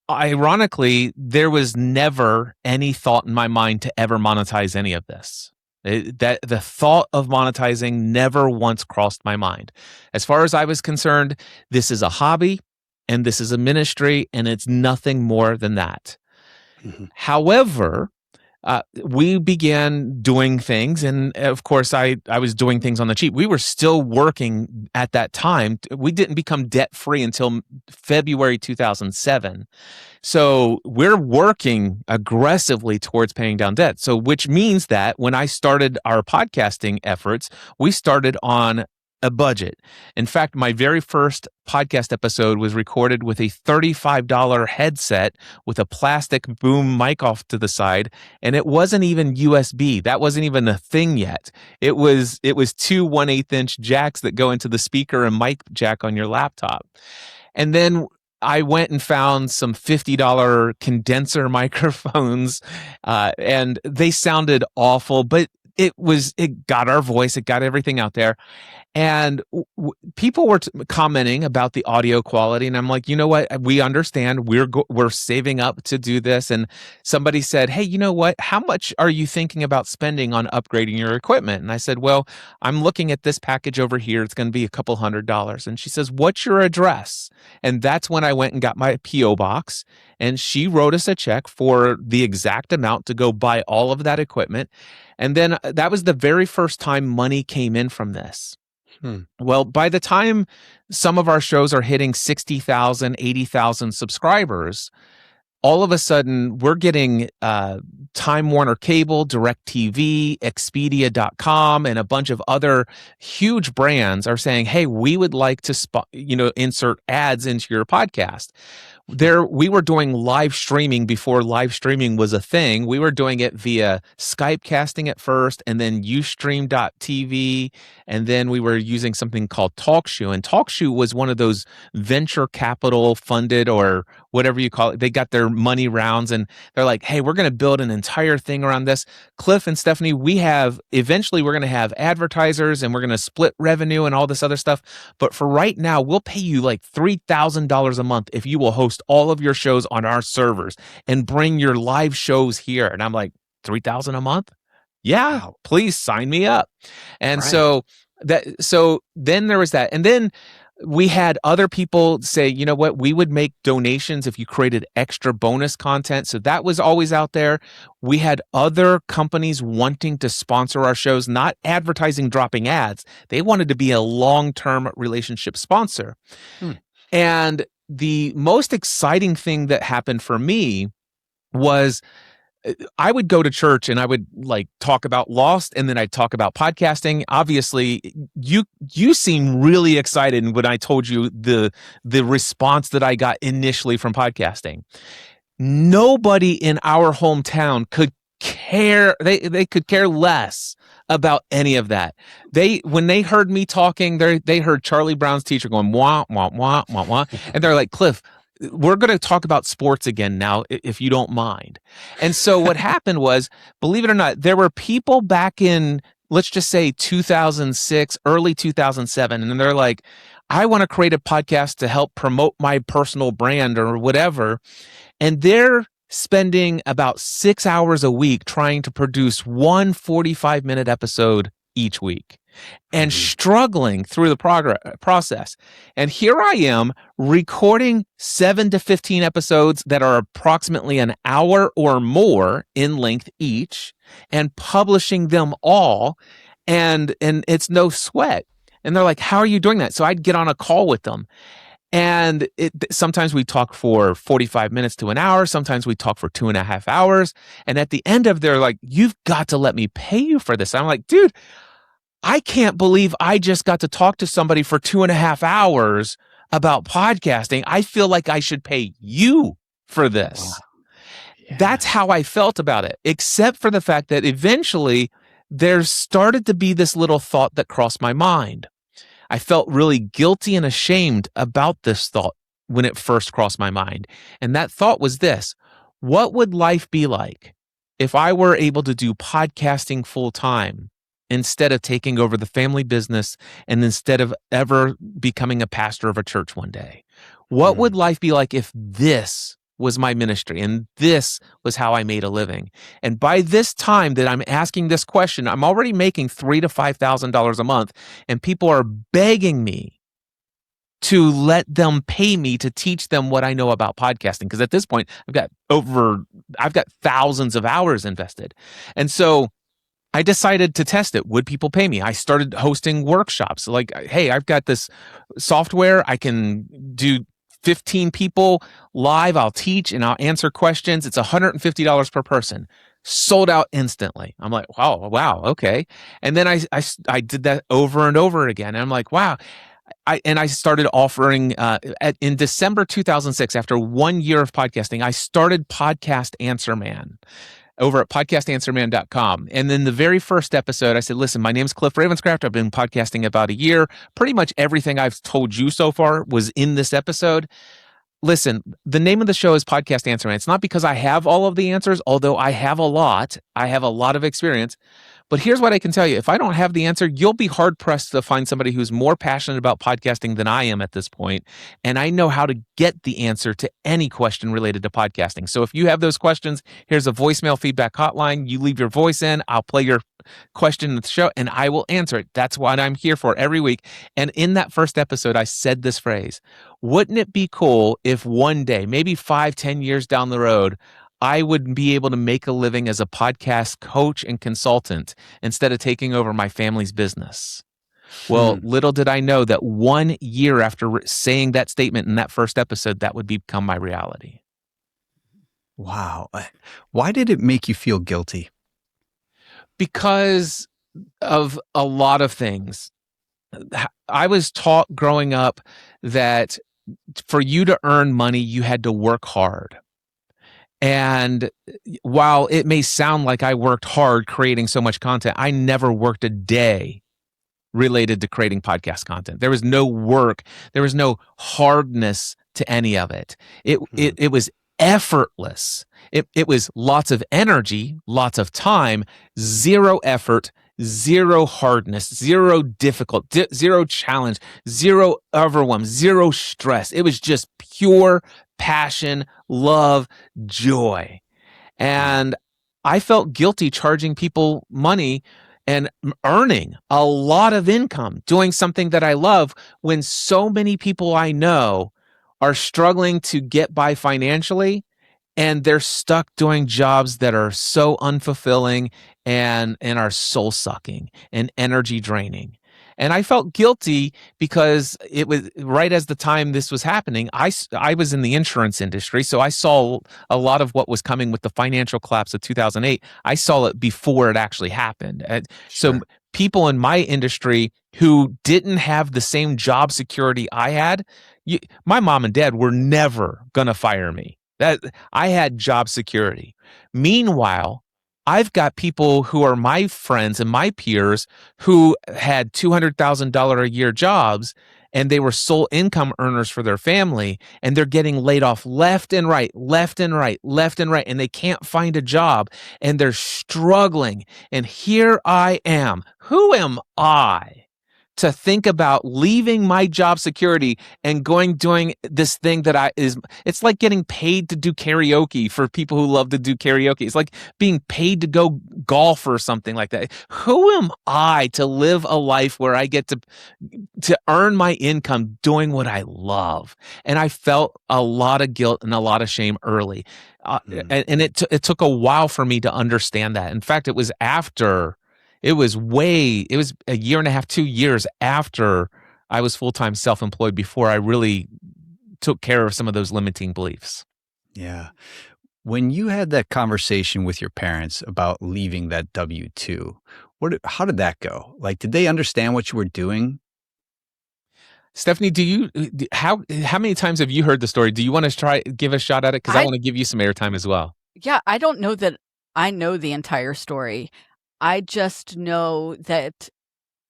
ironically, there was never any thought in my mind to ever monetize any of this. That the thought of monetizing never once crossed my mind. As far as I was concerned, this is a hobby and this is a ministry, and it's nothing more than that. Mm-hmm. However, we began doing things, and of course, I was doing things on the cheap. We were still working at that time. We didn't become debt-free until February 2007. So we're working aggressively towards paying down debt. So which means that when I started our podcasting efforts, we started on a budget. In fact, my very first podcast episode was recorded with a $35 headset with a plastic boom mic off to the side, and it wasn't even USB. That wasn't even a thing yet. It was 2 1/8-inch jacks that go into the speaker and mic jack on your laptop. And then I went and found some $50 condenser microphones, and they sounded awful, but it got our voice, it got everything out there. And people were commenting about the audio quality, and I'm like, you know what? We understand. We're saving up to do this. And somebody said, hey, you know what? How much are you thinking about spending on upgrading your equipment? And I said, well, I'm looking at this package over here. It's going to be a couple $100s. And she says, what's your address? And that's when I went and got my PO box, and she wrote us a check for the exact amount to go buy all of that equipment. And then that was the very first time money came in from this. Well, by the time some of our shows are hitting 60,000, 80,000 subscribers, all of a sudden we're getting Time Warner Cable, DirecTV, Expedia.com, and a bunch of other huge brands are saying, hey, we would like to insert ads into your podcast. We were doing live streaming before live streaming was a thing. We were doing it via Skype casting at first, and then Ustream.tv, and then we were using something called TalkShoe. And TalkShoe was one of those venture capital funded, or whatever you call it. They got their money rounds, and they're like, hey, we're going to build an entire thing around this. Cliff and Stephanie, eventually we're going to have advertisers, and we're going to split revenue and all this other stuff. But for right now, we'll pay you like $3,000 a month if you will host all of your shows on our servers and bring your live shows here. And I'm like, $3,000 a month? Yeah, wow. Please sign me up. And right. So then there was that. And then we had other people say, you know what, we would make donations if you created extra bonus content. So that was always out there. We had other companies wanting to sponsor our shows, not advertising, dropping ads. They wanted to be a long-term relationship sponsor. And the most exciting thing that happened for me was I would go to church and I would like talk about Lost, and then I'd talk about podcasting. Obviously, you seem really excited when I told you the response that I got initially from podcasting. Nobody in our hometown could care. They could care less about any of that. When they heard me talking, they heard Charlie Brown's teacher going wah wah wah wah wah, and they're like, Cliff, we're going to talk about sports again now, if you don't mind. And so what happened was, believe it or not, there were people back in, let's just say 2006, early 2007, and they're like, I want to create a podcast to help promote my personal brand or whatever. And they're spending about 6 hours a week trying to produce one 45-minute episode each week and struggling through the process. And here I am recording 7 to 15 episodes that are approximately an hour or more in length each and publishing them all. And it's no sweat. And they're like, how are you doing that? So I'd get on a call with them. And sometimes we talk for 45 minutes to an hour. Sometimes we talk for 2.5 hours. And at the end of they're like, you've got to let me pay you for this. I'm like, dude, I can't believe I just got to talk to somebody for 2.5 hours about podcasting. I feel like I should pay you for this. Wow. Yeah. That's how I felt about it, except for the fact that eventually there started to be this little thought that crossed my mind. I felt really guilty and ashamed about this thought. when it first crossed my mind. And that thought was this: what would life be like if I were able to do podcasting full time instead of taking over the family business and instead of ever becoming a pastor of a church one day? What would life be like if this was my ministry and this was how I made a living? And by this time that I'm asking this question, I'm already making $3,000 to $5,000 a month, and people are begging me to let them pay me to teach them what I know about podcasting. Because at this point, I've got thousands of hours invested. And so I decided to test it. Would people pay me? I started hosting workshops. Like, hey, I've got this software. I can do 15 people live. I'll teach and I'll answer questions. It's $150 per person. Sold out instantly. I'm like, wow, okay. And then I did that over and over again. And I'm like, wow. I started offering in December 2006, after 1 year of podcasting, I started Podcast Answer Man over at podcastanswerman.com. And then the very first episode, I said, listen, my name's Cliff Ravenscraft. I've been podcasting about a year. Pretty much everything I've told you so far was in this episode. Listen, the name of the show is Podcast Answer Man. It's not because I have all of the answers, although I have a lot. I have a lot of experience. But here's what I can tell you. If I don't have the answer, you'll be hard-pressed to find somebody who's more passionate about podcasting than I am at this point. And I know how to get the answer to any question related to podcasting. So if you have those questions, here's a voicemail feedback hotline. You leave your voice in. I'll play your question in the show, and I will answer it. That's what I'm here for every week. And in that first episode, I said this phrase: wouldn't it be cool if one day, maybe 5-10 years down the road, I would be able to make a living as a podcast coach and consultant instead of taking over my family's business? Well, little did I know that 1 year after saying that statement in that first episode, that would become my reality. Wow. Why did it make you feel guilty? Because of a lot of things. I was taught growing up that for you to earn money, you had to work hard. And while it may sound like I worked hard creating so much content, I never worked a day related to creating podcast content. There was no work. There was no hardness to any of it. It was effortless. It was lots of energy, lots of time, zero effort, zero hardness, zero zero challenge, zero overwhelm, zero stress. It was just pure passion, love, joy. And I felt guilty charging people money and earning a lot of income doing something that I love when so many people I know are struggling to get by financially, and they're stuck doing jobs that are so unfulfilling and are soul sucking and energy draining. And I felt guilty because it was right as the time this was happening. I was in the insurance industry, so I saw a lot of what was coming with the financial collapse of 2008. I saw it before it actually happened. So people in my industry who didn't have the same job security I had, my mom and dad were never going to fire me. That I had job security. Meanwhile, I've got people who are my friends and my peers who had $200,000 a year jobs, and they were sole income earners for their family, and they're getting laid off left and right, and they can't find a job, and they're struggling. And here I am. Who am I to think about leaving my job security and doing this thing that it's like getting paid to do karaoke for people who love to do karaoke. It's like being paid to go golf or something like that. Who am I to live a life where I get to earn my income doing what I love? And I felt a lot of guilt and a lot of shame early. And it took a while for me to understand that. In fact, it was a year and a half, 2 years after I was full-time self-employed before I really took care of some of those limiting beliefs. Yeah. When you had that conversation with your parents about leaving that W-2, how did that go? Like, did they understand what you were doing? Stephanie, how many times have you heard the story? Do you want to give a shot at it? Because I want to give you some airtime as well. Yeah, I don't know that I know the entire story. I just know that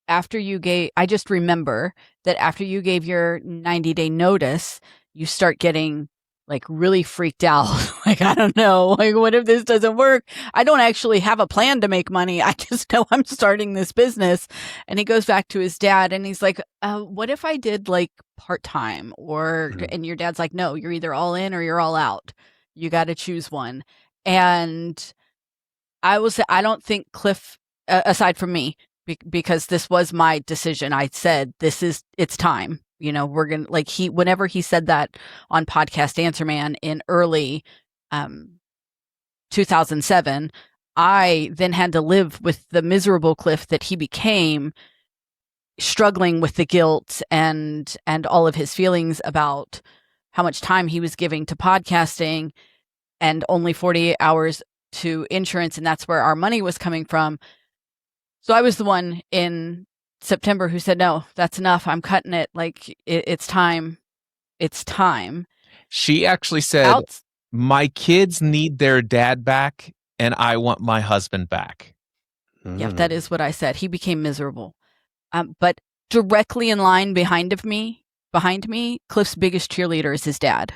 I just remember that after you gave your 90-day notice, you start getting like really freaked out. Like, I don't know, like, what if this doesn't work? I don't actually have a plan to make money. I just know I'm starting this business. And he goes back to his dad and he's like, what if I did like part-time and your dad's like, no, you're either all in or you're all out. You got to choose one. And I don't think Cliff, aside from me, because this was my decision, I said, it's time. We're going to, whenever he said that on Podcast Answer Man in early 2007, I then had to live with the miserable Cliff that he became, struggling with the guilt and all of his feelings about how much time he was giving to podcasting and only 48 hours to insurance. And that's where our money was coming from. So I was the one in September who said, no, that's enough. I'm cutting it. Like, it's time. It's time. She actually said, my kids need their dad back and I want my husband back. Yeah, that is what I said. He became miserable. But directly in line behind me, Cliff's biggest cheerleader is his dad.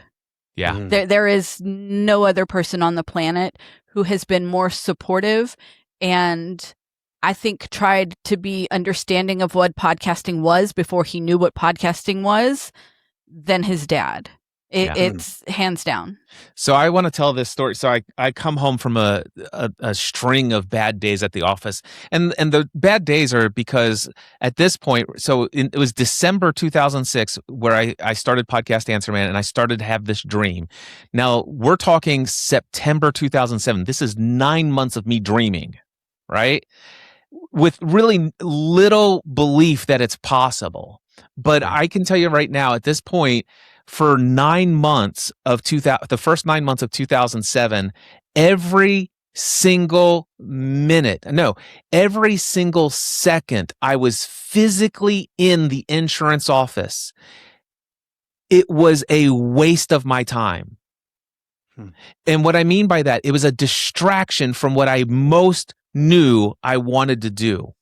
Yeah. There is no other person on the planet who has been more supportive and I think tried to be understanding of what podcasting was before he knew what podcasting was than his dad. It's hands down. So I want to tell this story. So I come home from a string of bad days at the office. And the bad days are because at this point, it was December 2006 where I started Podcast Answer Man and I started to have this dream. Now we're talking September 2007. This is 9 months of me dreaming, right? With really little belief that it's possible. But I can tell you right now, at this point, for 9 months of the first 9 months of 2007, every single second I was physically in the insurance office, it was a waste of my time. And what I mean by that, it was a distraction from what I most knew I wanted to do.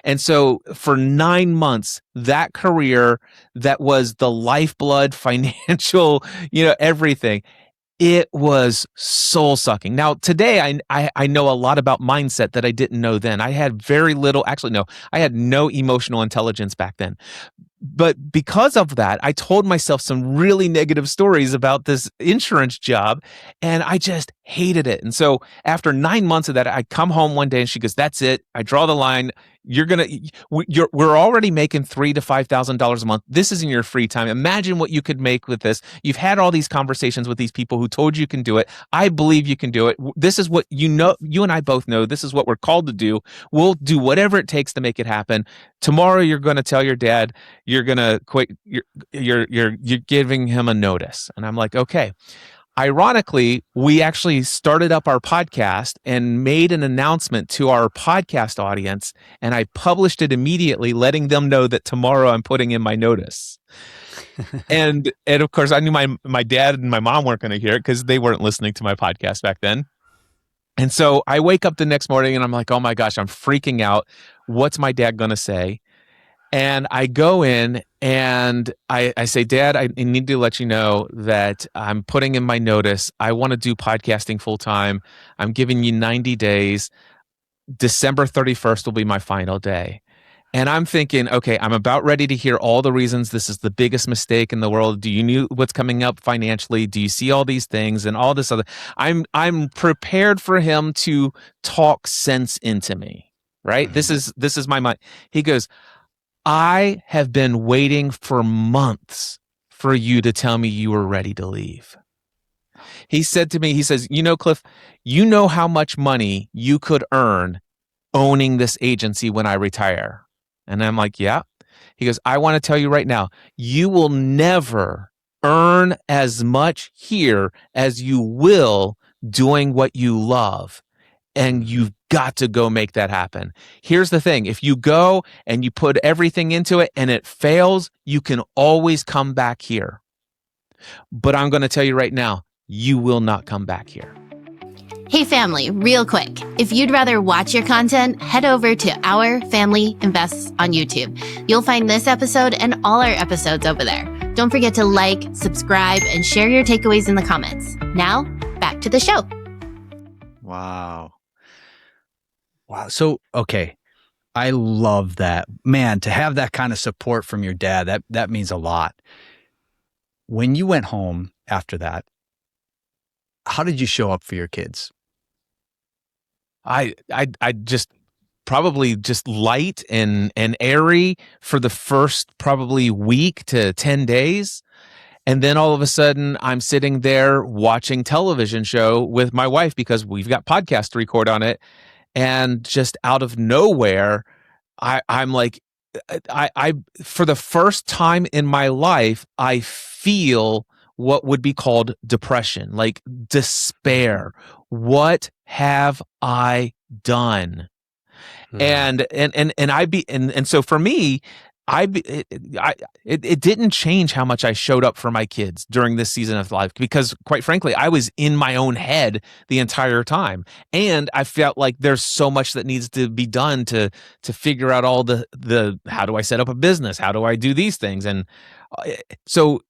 And so for 9 months, that career that was the lifeblood, financial, everything, it was soul sucking. Now, today, I know a lot about mindset that I didn't know then. I had very little, actually, no, I had no emotional intelligence back then. But because of that, I told myself some really negative stories about this insurance job, and I just hated it. And so after 9 months of that, I come home one day and she goes, "That's it. I draw the line. We're already making $3,000 to $5,000 a month. This is in your free time. Imagine what you could make with this. You've had all these conversations with these people who told you can do it. I believe you can do it. This is what you and I both know. This is what we're called to do. We'll do whatever it takes to make it happen. Tomorrow, you're going to tell your dad you're going to quit. You're giving him a notice." And I'm like, okay. Ironically, we actually started up our podcast and made an announcement to our podcast audience, and I published it immediately, letting them know that tomorrow I'm putting in my notice. and of course, I knew my dad and my mom weren't going to hear it because they weren't listening to my podcast back then. And so I wake up the next morning and I'm like, oh my gosh, I'm freaking out. What's my dad going to say? And I go in and I say, "Dad, I need to let you know that I'm putting in my notice. I want to do podcasting full time. I'm giving you 90 days. December 31st will be my final day." And I'm thinking, okay, I'm about ready to hear all the reasons this is the biggest mistake in the world. Do you know what's coming up financially? Do you see all these things and all this other? I'm prepared for him to talk sense into me, right? Mm-hmm. This is my mind. He goes, "I have been waiting for months for you to tell me you were ready to leave." He said to me, he says, "Cliff, you know how much money you could earn owning this agency when I retire?" And I'm like, "Yeah." He goes, "I want to tell you right now, you will never earn as much here as you will doing what you love. And you've got to go make that happen. Here's the thing. If you go and you put everything into it and it fails, you can always come back here. But I'm going to tell you right now, you will not come back here." Hey family, real quick. If you'd rather watch your content, head over to Our Family Invests on YouTube. You'll find this episode and all our episodes over there. Don't forget to like, subscribe, and share your takeaways in the comments. Now, back to the show. Wow. So, okay. I love that. Man, to have that kind of support from your dad, that means a lot. When you went home after that, how did you show up for your kids? I just probably just light and airy for the first probably week to 10 days. And then all of a sudden I'm sitting there watching television show with my wife because we've got podcast to record on it. And just out of nowhere, I'm like, I for the first time in my life, I feel what would be called depression, like despair. What have I done? And so for me, it didn't change how much I showed up for my kids during this season of life because, quite frankly, I was in my own head the entire time, and I felt like there's so much that needs to be done to figure out all the how do I set up a business, how do I do these things, and so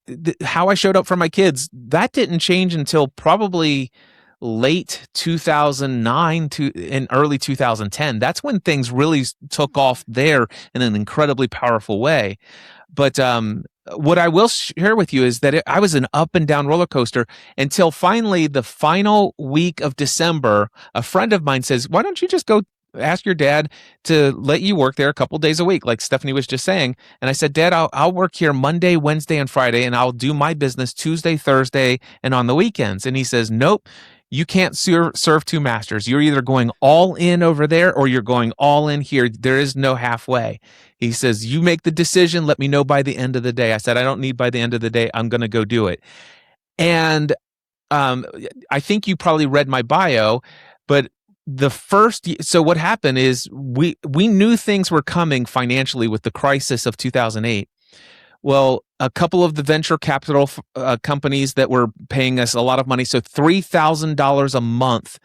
how I showed up for my kids, that didn't change until probably late 2009 to in early 2010. That's when things really took off there in an incredibly powerful way. But what I will share with you is that I was an up and down roller coaster until finally the final week of December, a friend of mine says, why don't you just go ask your dad to let you work there a couple days a week, like Stephanie was just saying. And I said, Dad, I'll work here Monday, Wednesday, and Friday, and I'll do my business Tuesday, Thursday, and on the weekends. And he says, nope. You can't serve two masters. You're either going all in over there or you're going all in here. There is no halfway. He says, you make the decision. Let me know by the end of the day. I said, I don't need by the end of the day. I'm going to go do it. And I think you probably read my bio, but so what happened is we knew things were coming financially with the crisis of 2008. Well, a couple of the venture capital companies that were paying us a lot of money, so $3,000 a month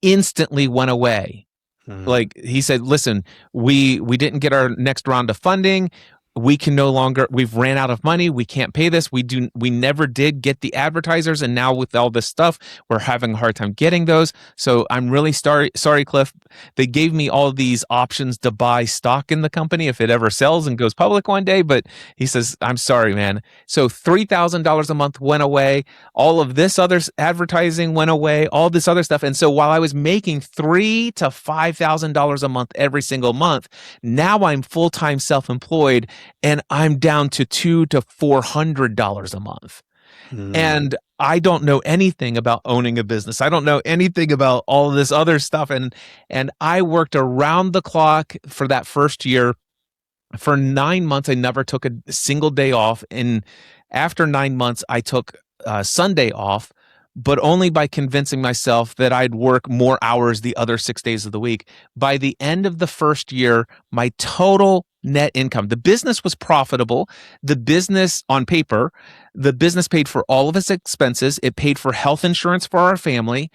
instantly went away. Like he said, listen, we didn't get our next round of funding. We've ran out of money. We can't pay this. We never did get the advertisers. And now with all this stuff, we're having a hard time getting those. So I'm really sorry, Cliff. They gave me all these options to buy stock in the company if it ever sells and goes public one day. But he says, I'm sorry, man. So $3,000 a month went away. All of this other advertising went away, all this other stuff. And so while I was making $3,000 to $5,000 a month every single month, now I'm full-time self-employed and I'm down to $200 to $400 a month. And I don't know anything about owning a business. I don't know anything about all of this other stuff. And I worked around the clock for that first year. For 9 months, I never took a single day off. And after 9 months, I took Sunday off, but only by convincing myself that I'd work more hours the other 6 days of the week. By the end of the first year, my total net income, the business was profitable. The business on paper, the business paid for all of its expenses. It paid for health insurance for our family,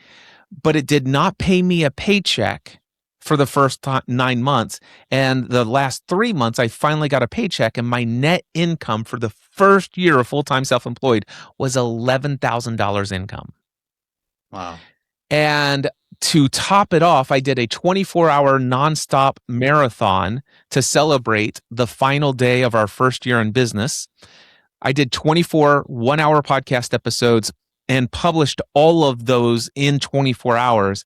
but it did not pay me a paycheck for the first 9 months. And the last 3 months, I finally got a paycheck, and my net income for the first year of full-time self-employed was $11,000 income. Wow. And to top it off, I did a 24-hour nonstop marathon to celebrate the final day of our first year in business. I did 24 one-hour podcast episodes and published all of those in 24 hours.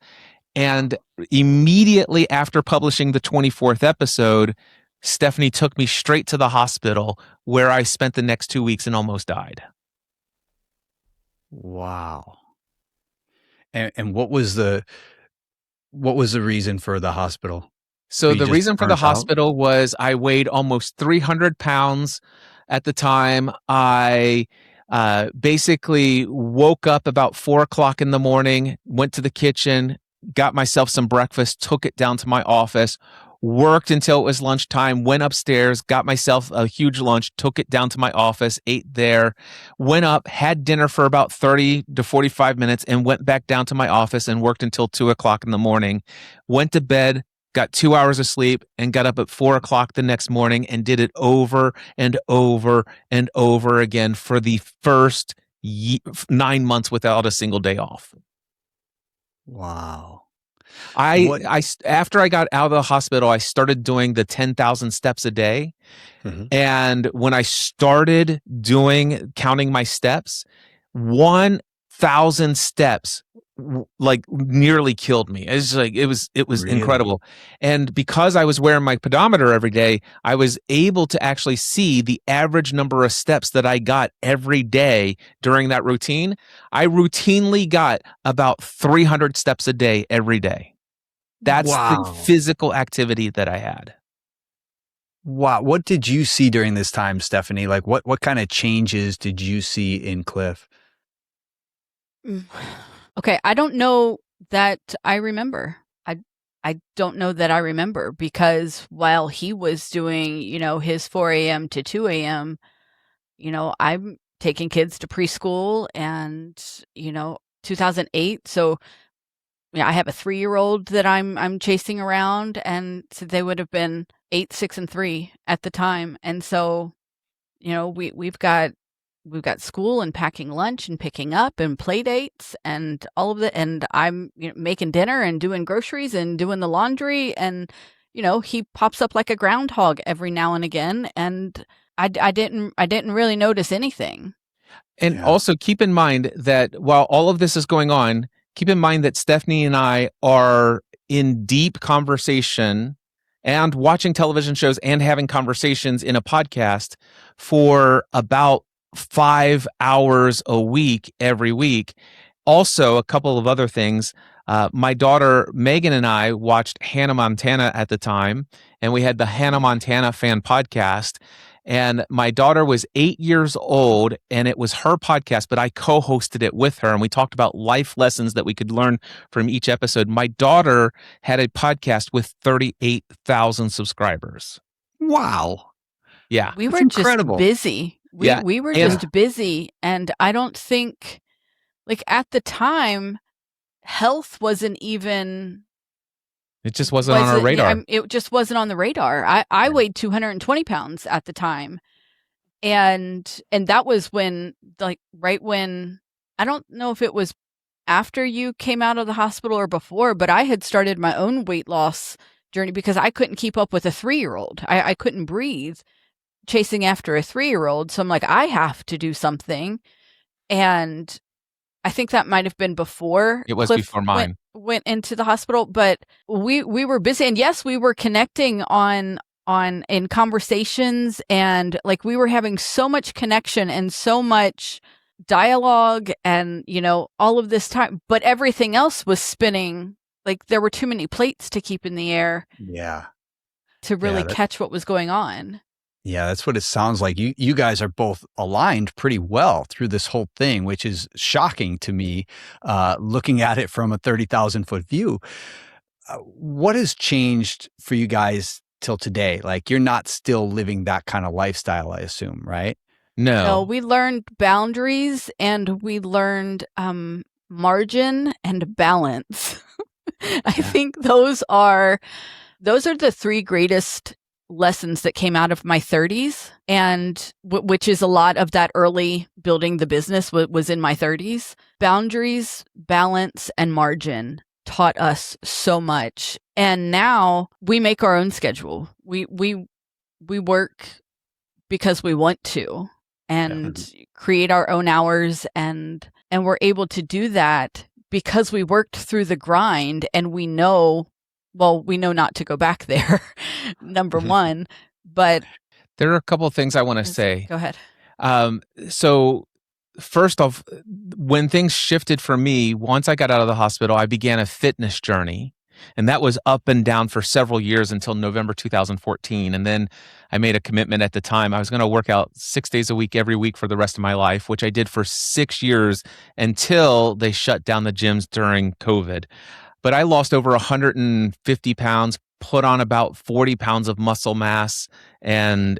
And immediately after publishing the 24th episode, Stephanie took me straight to the hospital where I spent the next 2 weeks and almost died. Wow. And what was the reason for the hospital? So the reason for the hospital was I weighed almost 300 pounds at the time. I basically woke up about 4 o'clock in the morning, went to the kitchen, got myself some breakfast, took it down to my office, worked until it was lunchtime, went upstairs, got myself a huge lunch, took it down to my office, ate there, went up, had dinner for about 30 to 45 minutes, and went back down to my office and worked until 2 o'clock in the morning, went to bed, got 2 hours of sleep, and got up at 4 o'clock the next morning and did it over and over and over again for the first 9 months without a single day off. Wow. After I got out of the hospital, I started doing the 10,000 steps a day. Mm-hmm. And when I started counting my steps, 1,000 steps like nearly killed me. It's like it was Really? incredible. And because I was wearing my pedometer every day, I was able to actually see the average number of steps that I got every day during that routine. I routinely got about 300 steps a day every day. That's Wow. the physical activity that I had. Wow. What did you see during this time, Stephanie? Like what kind of changes did you see in Cliff? Okay, I don't know that I remember. I don't know that I remember, because while he was doing, his 4 a.m. to 2 a.m., I'm taking kids to preschool and, 2008. So I have a 3-year-old that I'm chasing around, and so they would have been 8, 6, and 3 at the time. And so, we've got school and packing lunch and picking up and play dates and all of that. And I'm making dinner and doing groceries and doing the laundry. And, he pops up like a groundhog every now and again. And I didn't really notice anything. And also keep in mind that while all of this is going on, keep in mind that Stephanie and I are in deep conversation and watching television shows and having conversations in a podcast for about 5 hours a week every week. Also, a couple of other things. My daughter Megan and I watched Hannah Montana at the time, and we had the Hannah Montana fan podcast. And my daughter was 8 years old, and it was her podcast, but I co-hosted it with her, and we talked about life lessons that we could learn from each episode. My daughter had a podcast with 38,000 subscribers. Wow. Yeah. We were incredible. Just busy. We were just busy. And I don't think, like, at the time, health wasn't even... It just wasn't on our radar. It just wasn't on the radar. I weighed 220 pounds at the time. And that was when, like, right when, I don't know if it was after you came out of the hospital or before, but I had started my own weight loss journey because I couldn't keep up with a 3-year-old. I couldn't breathe chasing after a 3-year-old. So I'm like, I have to do something. And I think that might have been before. It was Cliff before mine. Went into the hospital, but we were busy, and yes, we were connecting in conversations, and like we were having so much connection and so much dialogue, and all of this time, but everything else was spinning. Like there were too many plates to keep in the air. Yeah. To really catch what was going on. Yeah, that's what it sounds like. You guys are both aligned pretty well through this whole thing, which is shocking to me, looking at it from a 30,000-foot view. What has changed for you guys till today? Like, you're not still living that kind of lifestyle, I assume, right? No, we learned boundaries, and we learned margin and balance. I think those are the 3 greatest lessons that came out of my 30s, and which is a lot of that early building the business was in my 30s. Boundaries, balance, and margin taught us so much. And now we make our own schedule. We work because we want to, and create our own hours, and we're able to do that because we worked through the grind, and we know not to go back there, number one. But there are a couple of things I want to say. Go ahead. So first off, when things shifted for me, once I got out of the hospital, I began a fitness journey. And that was up and down for several years until November 2014. And then I made a commitment at the time. I was going to work out 6 days a week, every week for the rest of my life, which I did for 6 years until they shut down the gyms during COVID. But I lost over 150 pounds, put on about 40 pounds of muscle mass, and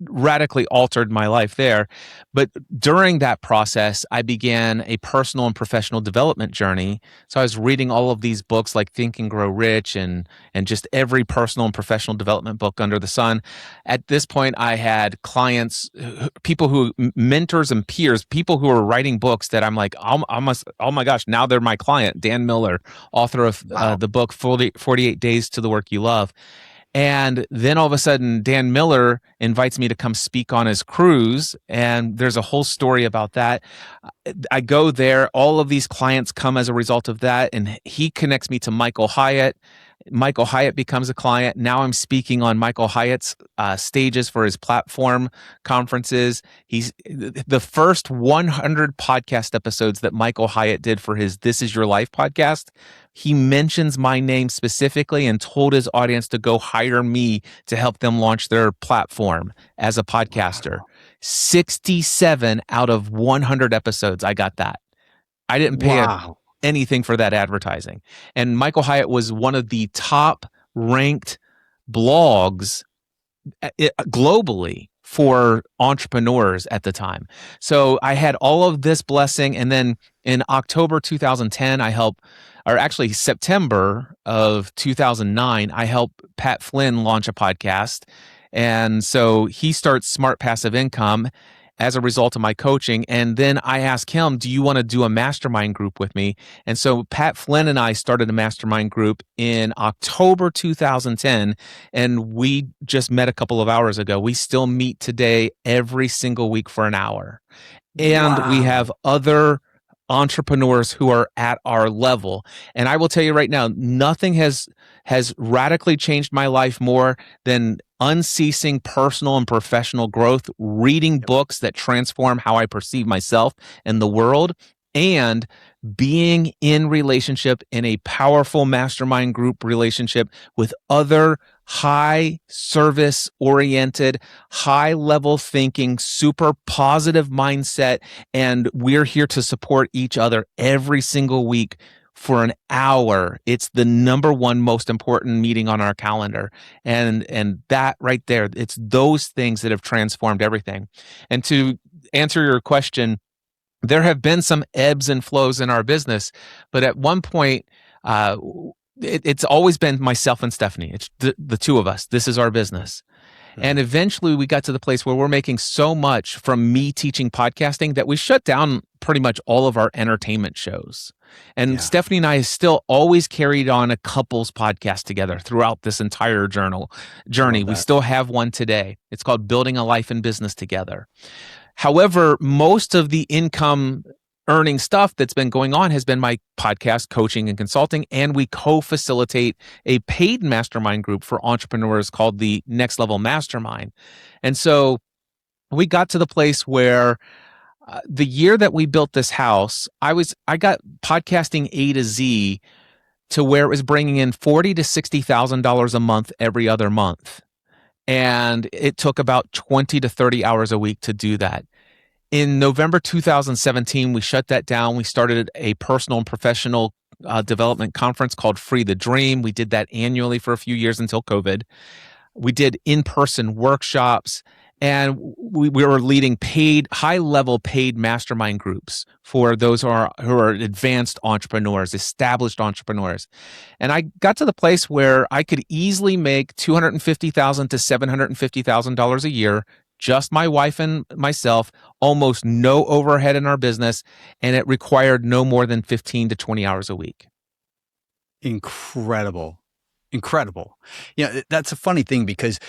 radically altered my life there. But during that process, I began a personal and professional development journey. So I was reading all of these books like Think and Grow Rich and just every personal and professional development book under the sun. At this point, I had clients, people who mentors and peers, people who were writing books that I'm like, oh my gosh, now they're my client. Dan Miller, author of the book 48 Days to the Work You Love. And then all of a sudden, Dan Miller invites me to come speak on his cruise. And there's a whole story about that. I go there. All of these clients come as a result of that. And he connects me to Michael Hyatt. Michael Hyatt becomes a client. Now I'm speaking on Michael Hyatt's stages for his platform conferences. He's the first 100 podcast episodes that Michael Hyatt did for his This Is Your Life podcast. He mentions my name specifically and told his audience to go hire me to help them launch their platform as a podcaster. 67 out of 100 episodes, I got that. I didn't pay anything for that advertising. And Michael Hyatt was one of the top ranked blogs globally for entrepreneurs at the time. So I had all of this blessing. And then in October 2010, September of 2009, I helped Pat Flynn launch a podcast. And so he starts Smart Passive Income as a result of my coaching. And then I asked him, do you want to do a mastermind group with me? And so Pat Flynn and I started a mastermind group in October 2010, and we just met a couple of hours ago. We still meet today every single week for an hour. And we have other entrepreneurs who are at our level. And I will tell you right now, nothing has radically changed my life more than unceasing personal and professional growth, reading books that transform how I perceive myself and the world, and being in relationship in a powerful mastermind group relationship with other high service oriented, high level thinking, super positive mindset. And we're here to support each other every single week for an hour. It's the number one most important meeting on our calendar. And that right there, it's those things that have transformed everything. And to answer your question, there have been some ebbs and flows in our business, but at one point, it's always been myself and Stephanie. It's the two of us. This is our business. And eventually we got to the place where we're making so much from me teaching podcasting that we shut down pretty much all of our entertainment shows. And Stephanie and I still always carried on a couples podcast together throughout this entire journey. We still have one today. It's called Building a Life and Business Together. However, most of the income earning stuff that's been going on has been my podcast, coaching, and consulting, and we co-facilitate a paid mastermind group for entrepreneurs called the Next Level Mastermind. And so we got to the place where the year that we built this house, I got podcasting A to Z to where it was bringing in $40,000 to $60,000 a month every other month. And it took about 20 to 30 hours a week to do that. In November 2017, we shut that down. We started a personal and professional development conference called Free the Dream. We did that annually for a few years until COVID. We did in-person workshops, and we were leading high-level paid mastermind groups for those who are advanced entrepreneurs, established entrepreneurs. And I got to the place where I could easily make $250,000 to $750,000 a year, just my wife and myself, almost no overhead in our business, and it required no more than 15 to 20 hours a week. Incredible. That's a funny thing because,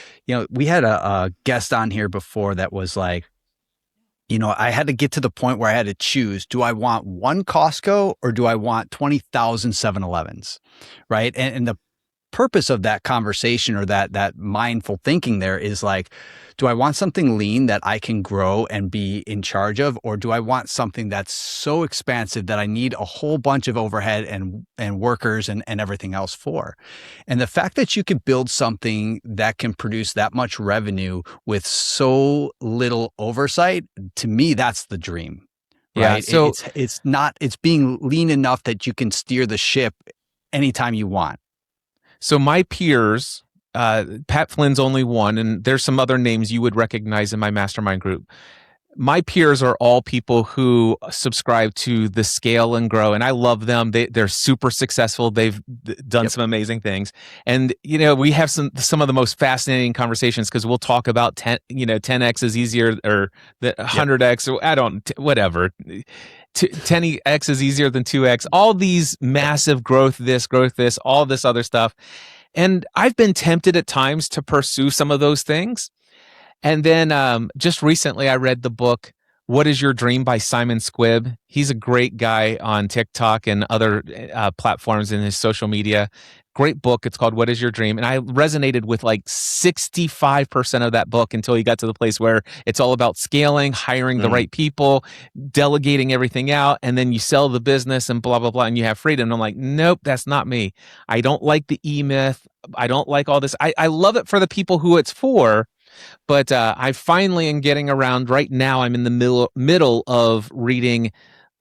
we had a guest on here before that was like, I had to get to the point where I had to choose, do I want one Costco or do I want 20,000 7-Elevens? Right. And the purpose of that conversation or that mindful thinking there is like, do I want something lean that I can grow and be in charge of, or do I want something that's so expansive that I need a whole bunch of overhead and workers and everything else for? And the fact that you can build something that can produce that much revenue with so little oversight, to me, that's the dream. Right? Yeah, so it's being lean enough that you can steer the ship anytime you want. So my peers Pat Flynn's only one, and there's some other names you would recognize in my mastermind group. My peers are all people who subscribe to the Scale and Grow, and I love them. They're super successful. They've done some amazing things, and we have some of the most fascinating conversations because we'll talk about 10x is easier, or the 100x, or whatever. 10x is easier than 2x. All these massive growth this, all this other stuff, and I've been tempted at times to pursue some of those things. And then just recently, I read the book, What is Your Dream by Simon Squibb. He's a great guy on TikTok and other platforms in his social media. Great book. It's called What is Your Dream? And I resonated with like 65% of that book until he got to the place where it's all about scaling, hiring the right people, delegating everything out, and then you sell the business and blah, blah, blah, and you have freedom. And I'm like, nope, that's not me. I don't like the E-myth. I don't like all this. I love it for the people who it's for. But I finally am getting around. Right now, I'm in the middle of reading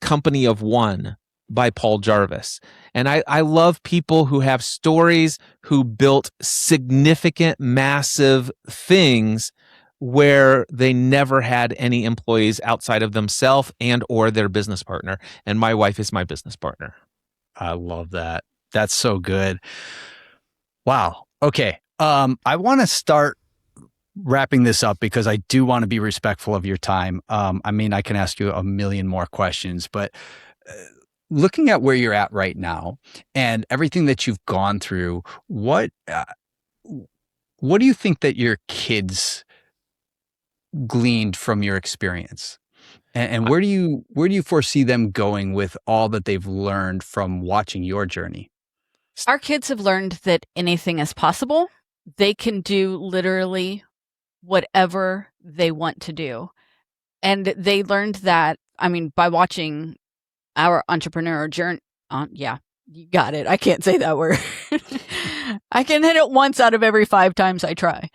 Company of One by Paul Jarvis. And I love people who have stories, who built significant, massive things where they never had any employees outside of themselves and or their business partner. And my wife is my business partner. I love that. That's so good. Wow. Okay. I want to start wrapping this up because I do want to be respectful of your time. I mean, I can ask you a million more questions, but looking at where you're at right now and everything that you've gone through, what do you think that your kids gleaned from your experience? And where do you foresee them going with all that they've learned from watching your journey? Our kids have learned that anything is possible. They can do literally whatever they want to do. And they learned that, by watching our entrepreneurial journey. Yeah, you got it. I can't say that word. I can hit it once out of every 5 times I try.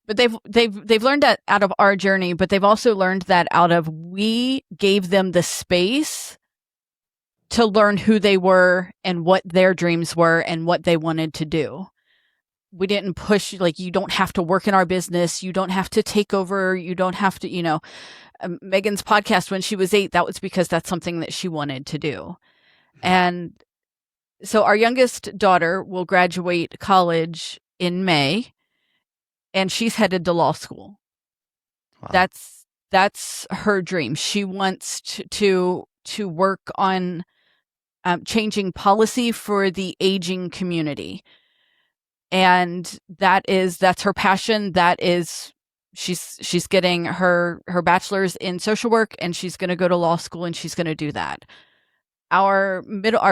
But they've learned that out of our journey, but they've also learned that we gave them the space to learn who they were and what their dreams were and what they wanted to do. We didn't push, like, you don't have to work in our business. You don't have to take over. You don't have to, Megan's podcast when she was 8, that was because that's something that she wanted to do. And so our youngest daughter will graduate college in May, and she's headed to law school. Wow. That's her dream. She wants to work on changing policy for the aging community. And that's her passion. That is, she's getting her bachelor's in social work, and she's going to go to law school, and she's going to do that. Our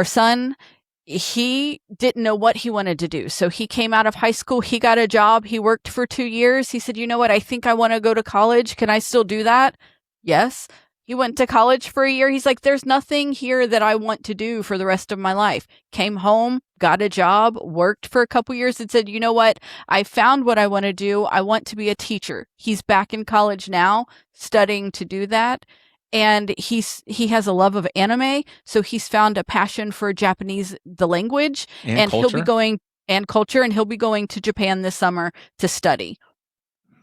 son, he didn't know what he wanted to do. So he came out of high school, he got a job, he worked for 2 years. He said, you know what? I think I want to go to college. Can I still do that? Yes. He went to college for a year. He's like, there's nothing here that I want to do for the rest of my life. Came home, got a job, worked for a couple years, and said, you know what? I found what I want to do. I want to be a teacher. He's back in college now, studying to do that. And he has a love of anime. So he's found a passion for Japanese, the language, and culture. He'll be going to Japan this summer to study.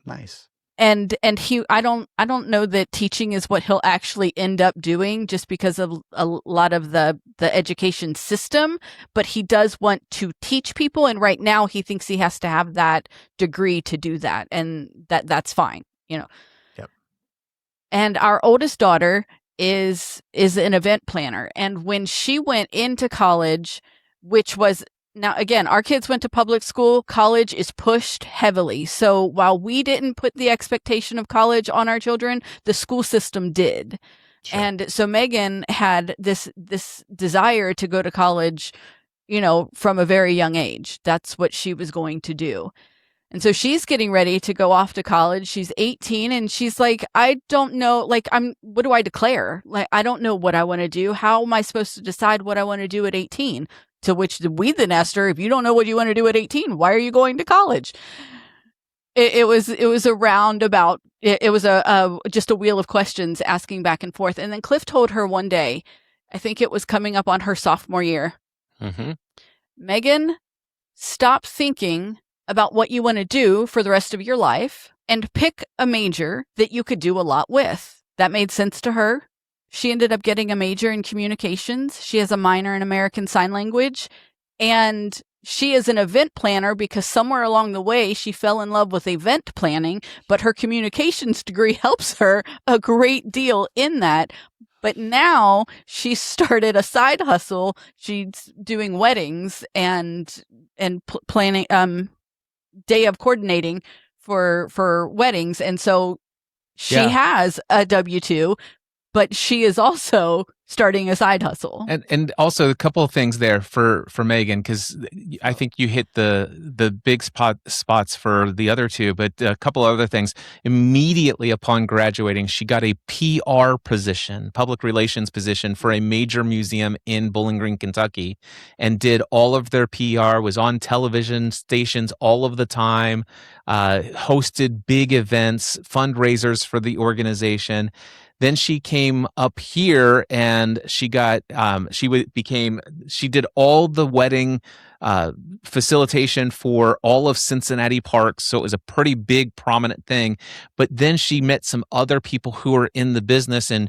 Nice. And I don't know that teaching is what he'll actually end up doing, just because of a lot of the education system, but he does want to teach people, and right now he thinks he has to have that degree to do that, and that's fine, Yep. And our oldest daughter is an event planner, and when she went into college, which was, now, again, our kids went to public school. College is pushed heavily. So while we didn't put the expectation of college on our children, the school system did. Sure. And so Megan had this desire to go to college, from a very young age. That's what she was going to do. And so she's getting ready to go off to college. She's 18, and she's like, I don't know, what do I declare? Like, I don't know what I want to do. How am I supposed to decide what I want to do at 18? To which we then asked her, if you don't know what you want to do at 18, why are you going to college? It was a roundabout. It was just a wheel of questions asking back and forth. And then Cliff told her one day, I think it was coming up on her sophomore year, Megan, stop thinking about what you want to do for the rest of your life and pick a major that you could do a lot with. That made sense to her. She ended up getting a major in communications. She has a minor in American Sign Language. And she is an event planner because somewhere along the way, she fell in love with event planning, but her communications degree helps her a great deal in that. But now she's started a side hustle. She's doing weddings and planning, day of coordinating for weddings. And so she has a W-2, but she is also starting a side hustle. And also a couple of things there for Megan, because I think you hit the big spots for the other two, but a couple of other things. Immediately upon graduating, she got a PR position, public relations position for a major museum in Bowling Green, Kentucky, and did all of their PR, was on television stations all of the time, hosted big events, fundraisers for the organization. Then she came up here and she got she did all the wedding facilitation for all of Cincinnati parks. So it was a pretty big, prominent thing. But then she met some other people who are in the business. And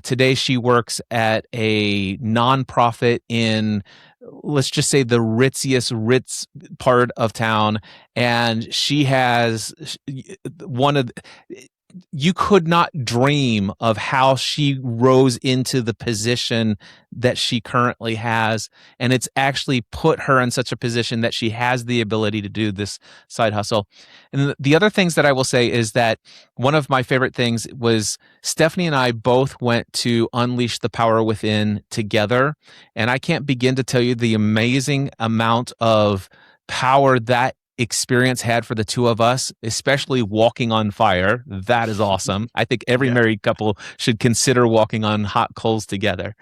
today she works at a nonprofit in, let's just say, the Ritz part of town. And she has you could not dream of how she rose into the position that she currently has. And it's actually put her in such a position that she has the ability to do this side hustle. And the other things that I will say is that one of my favorite things was Stephanie and I both went to Unleash the Power Within together. And I can't begin to tell you the amazing amount of power that experience had for the two of us, especially walking on fire. That is awesome. I think every married couple should consider walking on hot coals together.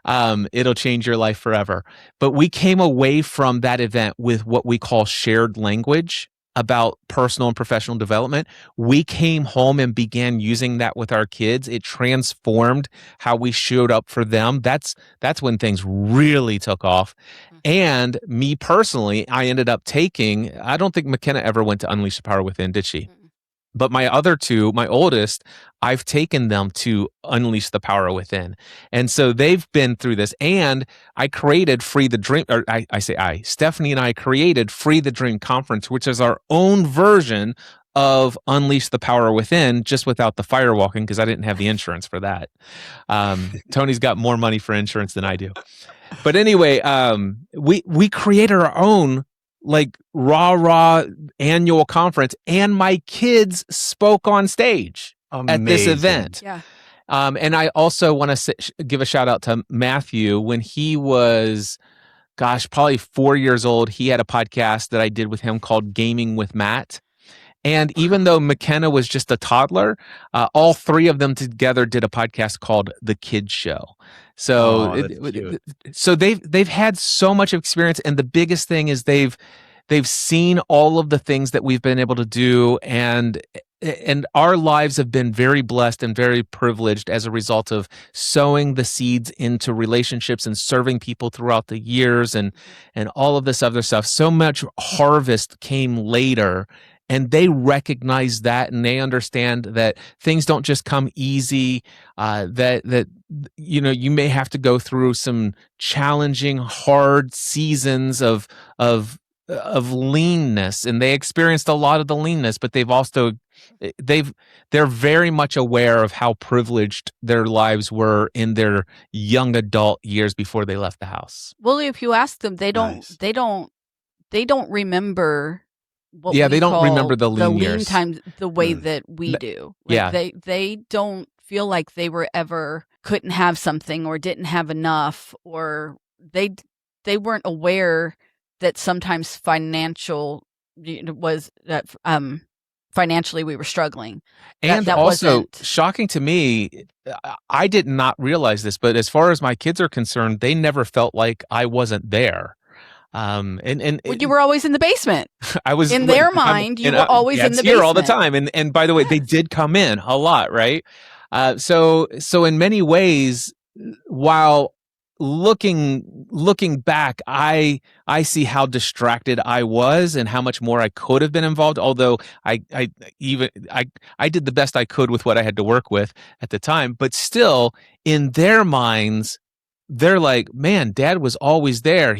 It'll change your life forever. But we came away from that event with what we call shared language about personal and professional development. We came home and began using that with our kids. It transformed how we showed up for them. That's when things really took off. And me personally, I ended up taking, I don't think McKenna ever went to Unleash the Power Within, did she? But my other two, my oldest, I've taken them to Unleash the Power Within. And so they've been through this. And I created Free the Dream, or Stephanie and I created Free the Dream Conference, which is our own version of Unleash the Power Within, just without the firewalking, because I didn't have the insurance for that. Tony's got more money for insurance than I do. But anyway, we created our own like rah annual conference, and my kids spoke on stage at this event. Yeah. And I also want to give a shout out to Matthew. When he was, probably 4 years old, he had a podcast that I did with him called Gaming with Matt. And even though McKenna was just a toddler, all three of them together did a podcast called The Kids Show. So, so they've had so much experience, and the biggest thing is they've seen all of the things that we've been able to do, and our lives have been very blessed and very privileged as a result of sowing the seeds into relationships and serving people throughout the years, and all of this other stuff. So much harvest came later. And they recognize that, and they understand that things don't just come easy. That you may have to go through some challenging, hard seasons of leanness, and they experienced a lot of the leanness. But they're very much aware of how privileged their lives were in their young adult years before they left the house. Well, if you ask them, they don't remember. They don't remember the lean years. Times the way that we do. They don't feel like they were ever couldn't have something or didn't have enough, or they weren't aware that sometimes financially we were struggling. And that also shocking to me, I did not realize this, but as far as my kids are concerned, they never felt like I wasn't there. You were always in the basement. I was in their mind. You were always in the basement. Here all the time. And by the way, they did come in a lot, right? So in many ways, while looking back, I see how distracted I was and how much more I could have been involved. Although I did the best I could with what I had to work with at the time, but still, in their minds, they're like, "Man, Dad was always there."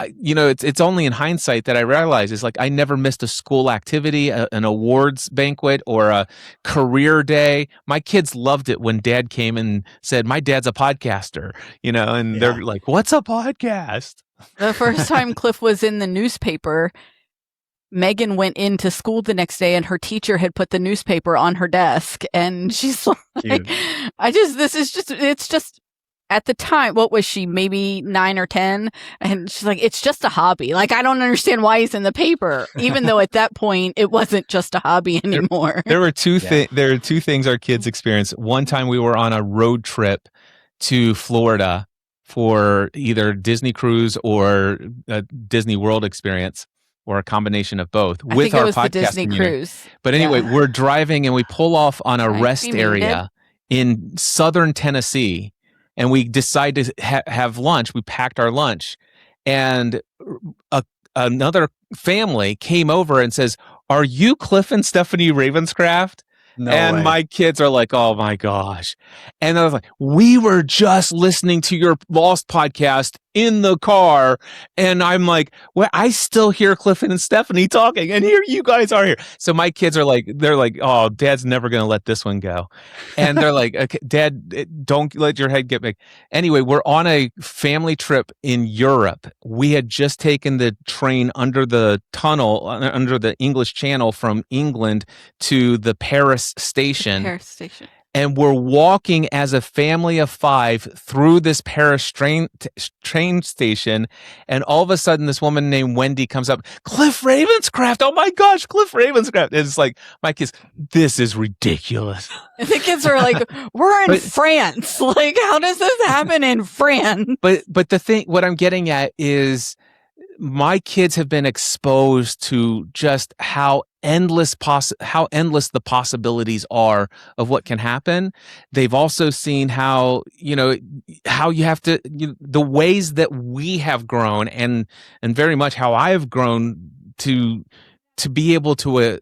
It's only in hindsight that I realize it's like I never missed a school activity, an awards banquet, or a career day. My kids loved it when Dad came and said, "My dad's a podcaster," and they're like, "What's a podcast?" The first time Cliff was in the newspaper, Megan went into school the next day and her teacher had put the newspaper on her desk, and she's like, it's just at the time, what was she, maybe 9 or 10? And she's like, it's just a hobby. Like, I don't understand why he's in the paper, even though at that point it wasn't just a hobby anymore. There were two things our kids experienced. One time we were on a road trip to Florida for either Disney cruise or a Disney World experience, or a combination of both. I think it was the Disney cruise. But anyway, we're driving and we pull off on a rest area in southern Tennessee. And we decide to have lunch. We packed our lunch, and another family came over and says, "Are you Cliff and Stephanie Ravenscraft?" No and way. My kids are like, "Oh my gosh!" And I was like, "We were just listening to your Lost podcast in the car," and I'm like, "Well, I still hear Cliff and Stephanie talking, and here you guys are here." So my kids are like, they're like, "Oh, Dad's never going to let this one go," and they're like, "Okay, Dad, don't let your head get big." Anyway, we're on a family trip in Europe. We had just taken the train under the tunnel, under the English Channel from England to the Paris station. And we're walking as a family of 5 through this Paris train station. And all of a sudden, this woman named Wendy comes up, "Cliff Ravenscraft. Oh my gosh, Cliff Ravenscraft." And it's like, my kids, this is ridiculous. And the kids are like, we're in France. Like, how does this happen in France? But what I'm getting at is my kids have been exposed to just how endless the possibilities are of what can happen. They've also seen how you have to, the ways that we have grown, and very much how I have grown to be able to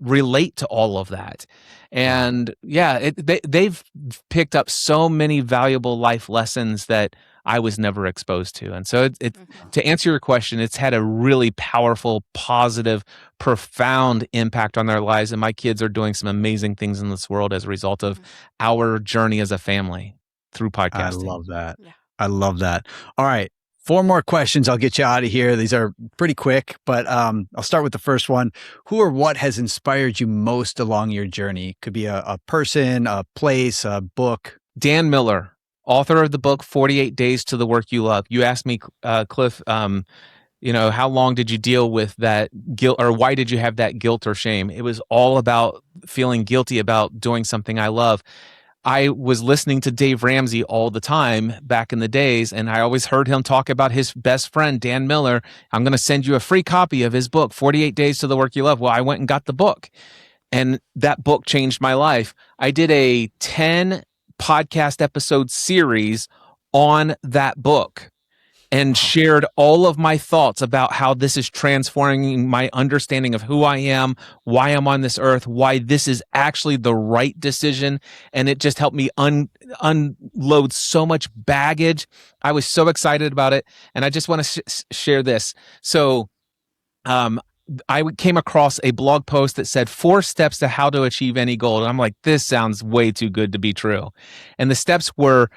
relate to all of that. And they've picked up so many valuable life lessons that I was never exposed to. And so to answer your question, it's had a really powerful, positive, profound impact on their lives. And my kids are doing some amazing things in this world as a result of our journey as a family through podcasting. I love that. Yeah. I love that. All right. 4 more questions. I'll get you out of here. These are pretty quick, but I'll start with the first one. Who or what has inspired you most along your journey? Could be a person, a place, a book. Dan Miller, author of the book 48 Days to the Work You Love. You asked me, Cliff, how long did you deal with that guilt, or why did you have that guilt or shame? It was all about feeling guilty about doing something I love. I was listening to Dave Ramsey all the time back in the days, and I always heard him talk about his best friend, Dan Miller. "I'm going to send you a free copy of his book, 48 Days to the Work You Love." Well, I went and got the book, and that book changed my life. I did a 10 podcast episode series on that book and shared all of my thoughts about how this is transforming my understanding of who I am, why I'm on this earth, why this is actually the right decision. And it just helped me unload so much baggage. I was so excited about it. And I just want to share this. So, I came across a blog post that said 4 steps to how to achieve any goal. And I'm like, this sounds way too good to be true. And the steps were,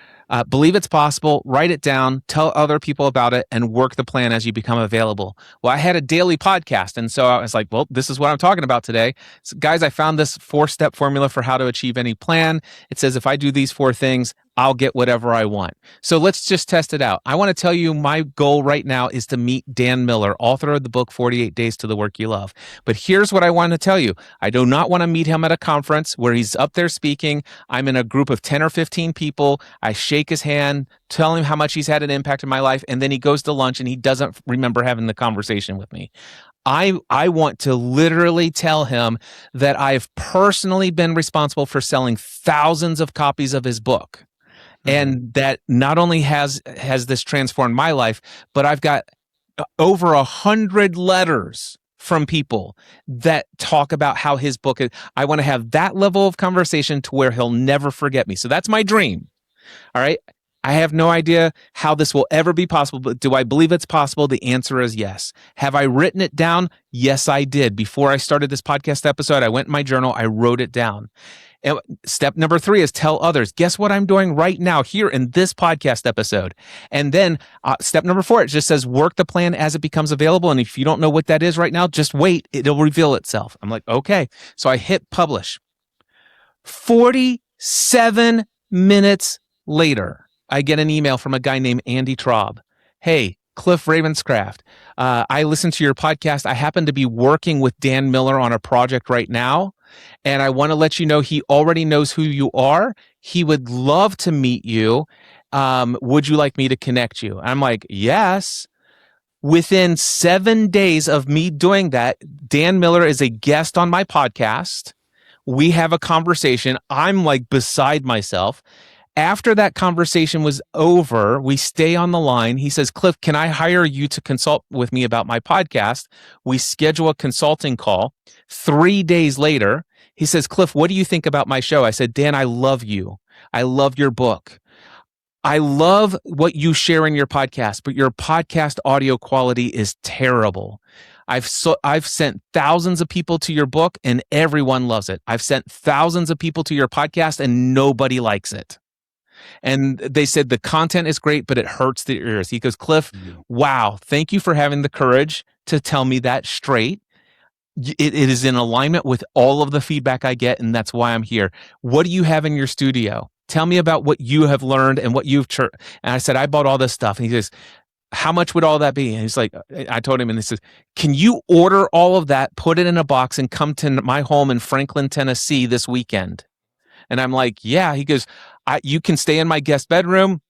believe it's possible, write it down, tell other people about it, and work the plan as you become available. Well, I had a daily podcast. And so I was like, well, this is what I'm talking about today. So guys, I found this 4-step formula for how to achieve any plan. It says, if I do these 4 things, I'll get whatever I want. So let's just test it out. I want to tell you my goal right now is to meet Dan Miller, author of the book 48 Days to the Work You Love. But here's what I want to tell you. I do not want to meet him at a conference where he's up there speaking. I'm in a group of 10 or 15 people. I shake his hand, tell him how much he's had an impact in my life, and then he goes to lunch and he doesn't remember having the conversation with me. I want to literally tell him that I've personally been responsible for selling thousands of copies of his book. And that not only has this transformed my life, but I've got over 100 letters from people that talk about how his book is. I want to have that level of conversation to where he'll never forget me. So that's my dream. All right. I have no idea how this will ever be possible, but do I believe it's possible? The answer is yes. Have I written it down? Yes, I did. Before I started this podcast episode, I went in my journal, I wrote it down. And step number 3 is tell others. Guess what I'm doing right now here in this podcast episode? And then step number 4, it just says work the plan as it becomes available. And if you don't know what that is right now, just wait. It'll reveal itself. I'm like, okay. So I hit publish. 47 minutes later, I get an email from a guy named Andy Traub. Hey, Cliff Ravenscraft, I listened to your podcast. I happen to be working with Dan Miller on a project right now. And I want to let you know he already knows who you are. He would love to meet you. Would you like me to connect you? I'm like, yes. Within 7 days of me doing that, Dan Miller is a guest on my podcast. We have a conversation. I'm like beside myself. After that conversation was over, we stay on the line. He says, Cliff, can I hire you to consult with me about my podcast? We schedule a consulting call. 3 days later, he says, Cliff, what do you think about my show? I said, Dan, I love you. I love your book. I love what you share in your podcast, but your podcast audio quality is terrible. I've sent thousands of people to your book and everyone loves it. I've sent thousands of people to your podcast and nobody likes it. And they said the content is great, but it hurts the ears. He goes, Cliff, wow, thank you for having the courage to tell me that straight. It is in alignment with all of the feedback I get, and that's why I'm here. What do you have in your studio? Tell me about what you have learned and what you've... And I said, I bought all this stuff. And he says, how much would all that be? And he's like, I told him, and he says, can you order all of that, put it in a box, and come to my home in Franklin, Tennessee this weekend? And I'm like, yeah. He goes, you can stay in my guest bedroom.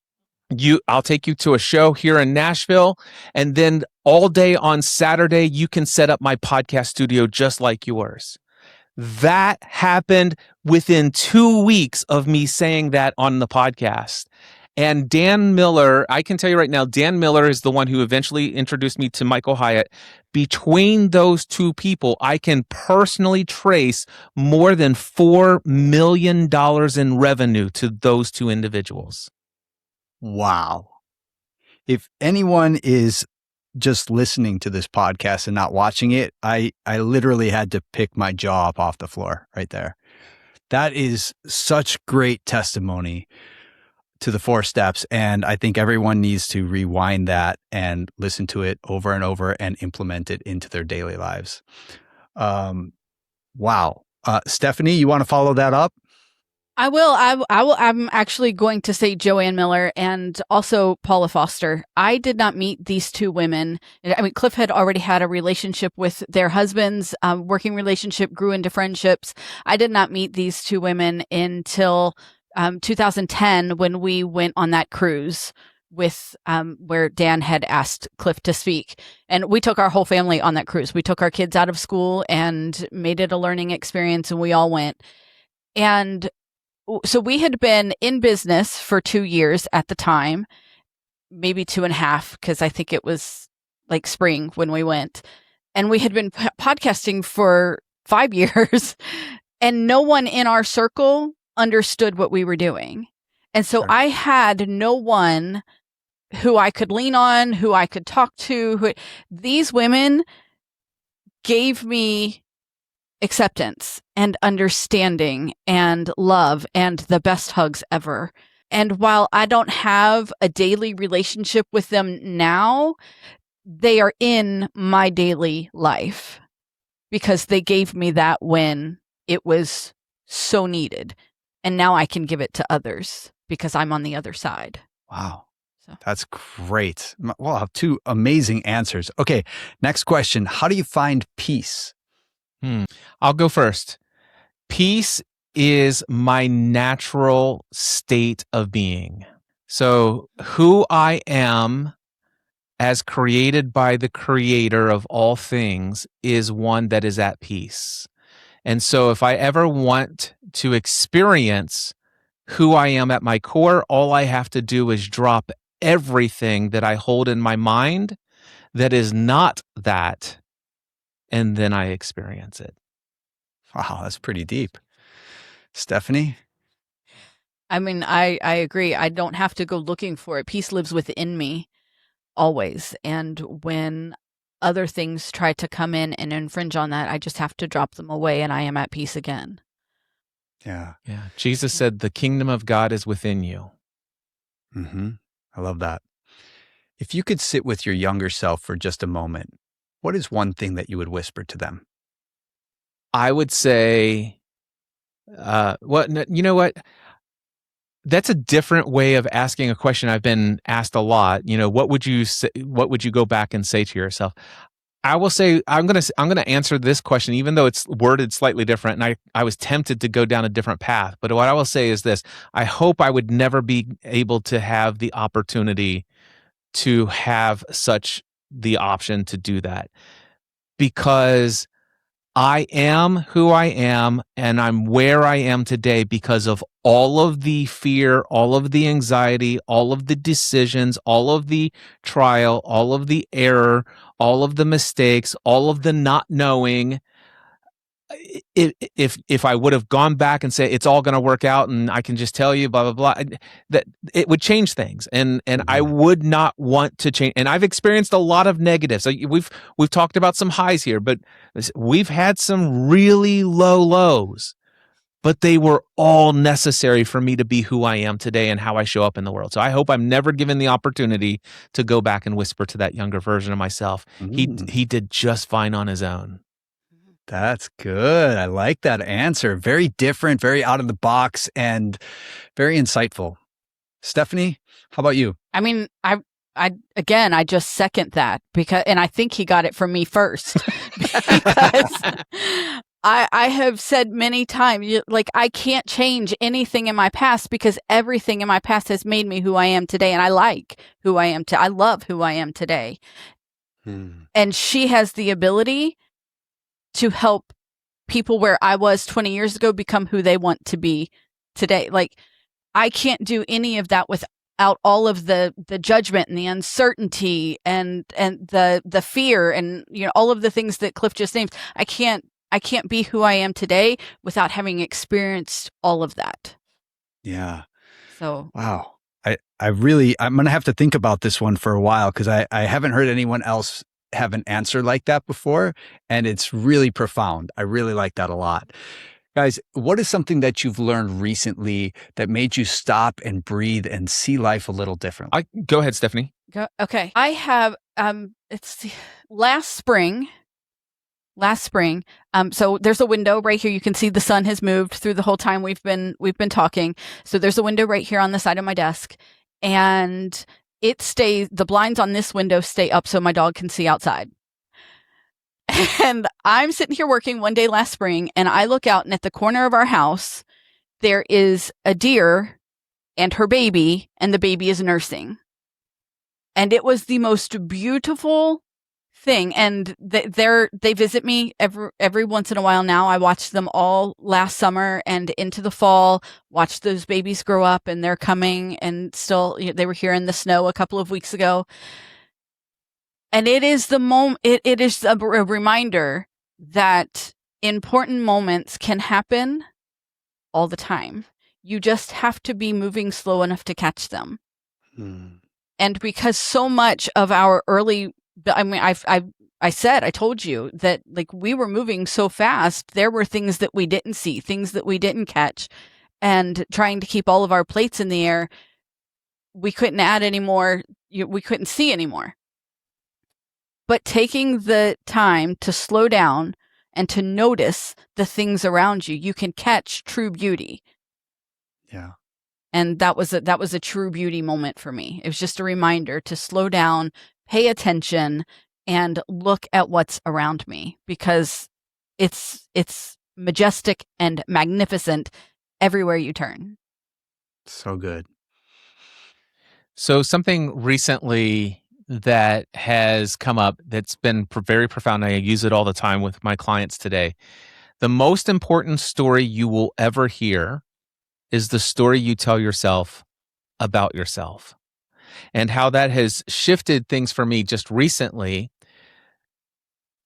I'll take you to a show here in Nashville. And then all day on Saturday, you can set up my podcast studio just like yours. That happened within 2 weeks of me saying that on the podcast. And Dan Miller, I can tell you right now, Dan Miller is the one who eventually introduced me to Michael Hyatt. Between those two people, I can personally trace more than $4 million in revenue to those two individuals. Wow. If anyone is just listening to this podcast and not watching it, I literally had to pick my jaw up off the floor right there. That is such great testimony to the 4 steps. And I think everyone needs to rewind that and listen to it over and over and implement it into their daily lives. Wow. Stephanie, you want to follow that up? I will. I'm actually going to say Joanne Miller and also Paula Foster. I did not meet these two women. I mean, Cliff had already had a relationship with their husbands, working relationship grew into friendships. I did not meet these two women until 2010 when we went on that cruise with where Dan had asked Cliff to speak. And we took our whole family on that cruise. We took our kids out of school and made it a learning experience, and we all went. And so we had been in business for 2 years at the time, maybe 2.5, because I think it was like spring when we went. And we had been podcasting for 5 years, and no one in our circle understood what we were doing. And so I had no one who I could lean on, who I could talk to. These women gave me acceptance and understanding and love and the best hugs ever. And while I don't have a daily relationship with them now, they are in my daily life because they gave me that when it was so needed. And now I can give it to others because I'm on the other side. Wow. So. That's great. Wow, 2 amazing answers. Okay, next question. How do you find peace? I'll go first. Peace is my natural state of being. So who I am as created by the creator of all things is one that is at peace. And so if I ever want to experience who I am at my core. All I have to do is drop everything that I hold in my mind that is not that, and then I experience it. Wow, that's pretty deep. Stephanie? I mean, I agree. I don't have to go looking for it. Peace lives within me always. And when other things try to come in and infringe on that, I just have to drop them away and I am at peace again. Yeah. Yeah. Jesus said, the kingdom of God is within you. Mm-hmm. I love that. If you could sit with your younger self for just a moment, what is one thing that you would whisper to them? I would say, you know what? That's a different way of asking a question I've been asked a lot. What would you say, what would you go back and say to yourself? I will say I'm going to answer this question even though it's worded slightly different, and I was tempted to go down a different path. But what I will say is this: I hope I would never be able to have the opportunity to have such the option to do that, because I am who I am, and I'm where I am today because of all of the fear, all of the anxiety, all of the decisions, all of the trial, all of the error, all of the mistakes, all of the not knowing. If I would have gone back and say it's all going to work out and I can just tell you blah blah blah, that it would change things, and I would not want to change. And I've experienced a lot of negatives. So we've talked about some highs here, but we've had some really low lows, but they were all necessary for me to be who I am today and how I show up in the world. So I hope I'm never given the opportunity to go back and whisper to that younger version of myself, he did just fine on his own. That's good. I like that answer. Very different, very out of the box, and very insightful. Stephanie, how about you? I mean, I just second that and I think he got it from me first because I have said many times, like, I can't change anything in my past because everything in my past has made me who I am today. And I like who I am. I love who I am today. And she has the ability to help people where I was 20 years ago become who they want to be today. Like, I can't do any of that without all of the judgment and the uncertainty and the fear and, all of the things that Cliff just named. I can't be who I am today without having experienced all of that. Yeah. So, wow. I'm going to have to think about this one for a while because I haven't heard anyone else have an answer like that before. And it's really profound. I really like that a lot. Guys, what is something that you've learned recently that made you stop and breathe and see life a little differently? Go ahead, Stephanie. Okay. I have, it's last spring. So there's a window right here. You can see the sun has moved through the whole time we've been talking. So there's a window right here on the side of my desk, and the blinds on this window stay up so my dog can see outside. And I'm sitting here working one day last spring, and I look out, and at the corner of our house, there is a deer and her baby, and the baby is nursing. And it was the most beautiful thing. And they visit me every once in a while now. I watched them all last summer and into the fall, watched those babies grow up, and they're coming, and still they were here in the snow a couple of weeks ago. And it is the moment, it is a reminder that important moments can happen all the time. You just have to be moving slow enough to catch them. And because so much of our early, I mean, I told you that, like, we were moving so fast. There were things that we didn't see, things that we didn't catch, and trying to keep all of our plates in the air. We couldn't add any more. We couldn't see anymore. But taking the time to slow down and to notice the things around you, you can catch true beauty. Yeah. And that was a true beauty moment for me. It was just a reminder to slow down, pay attention, and look at what's around me, because it's majestic and magnificent everywhere you turn. So good. So something recently that has come up that's been very profound. I use it all the time with my clients today. The most important story you will ever hear is the story you tell yourself about yourself. And how that has shifted things for me just recently.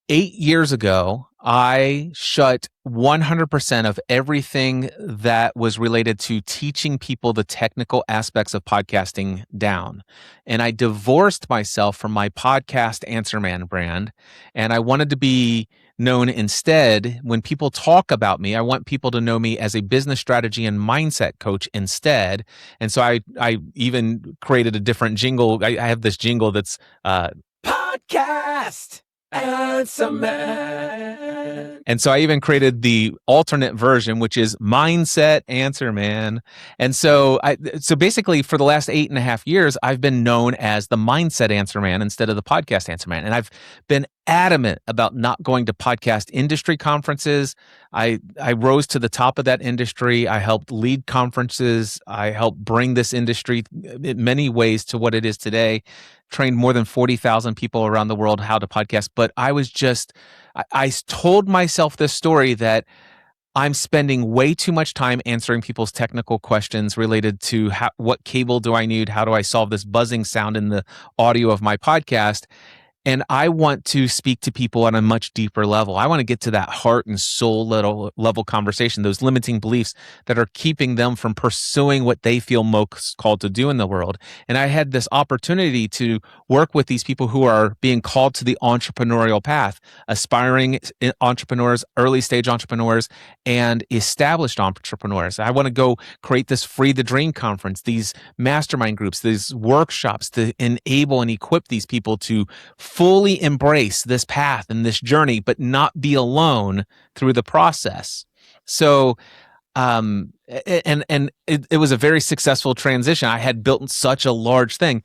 8 years ago, I shut 100% of everything that was related to teaching people the technical aspects of podcasting down. And I divorced myself from my podcast Answer Man brand. And I wanted to be known instead, when people talk about me, I want people to know me as a business strategy and mindset coach instead. And so I even created a different jingle. I have this jingle that's podcast Answer Man. And so I even created the alternate version, which is Mindset Answer Man. And so basically for the last 8.5 years, I've been known as the Mindset Answer Man instead of the Podcast Answer Man. And I've been adamant about not going to podcast industry conferences. I rose to the top of that industry. I helped lead conferences. I helped bring this industry in many ways to what it is today. Trained more than 40,000 people around the world how to podcast. But I told myself this story that I'm spending way too much time answering people's technical questions related to what cable do I need? How do I solve this buzzing sound in the audio of my podcast? And I want to speak to people on a much deeper level. I want to get to that heart and soul level conversation, those limiting beliefs that are keeping them from pursuing what they feel most called to do in the world. And I had this opportunity to work with these people who are being called to the entrepreneurial path, aspiring entrepreneurs, early stage entrepreneurs, and established entrepreneurs. I want to go create this Free the Dream conference, these mastermind groups, these workshops to enable and equip these people to fully embrace this path and this journey, but not be alone through the process. So, and it was a very successful transition. I had built such a large thing.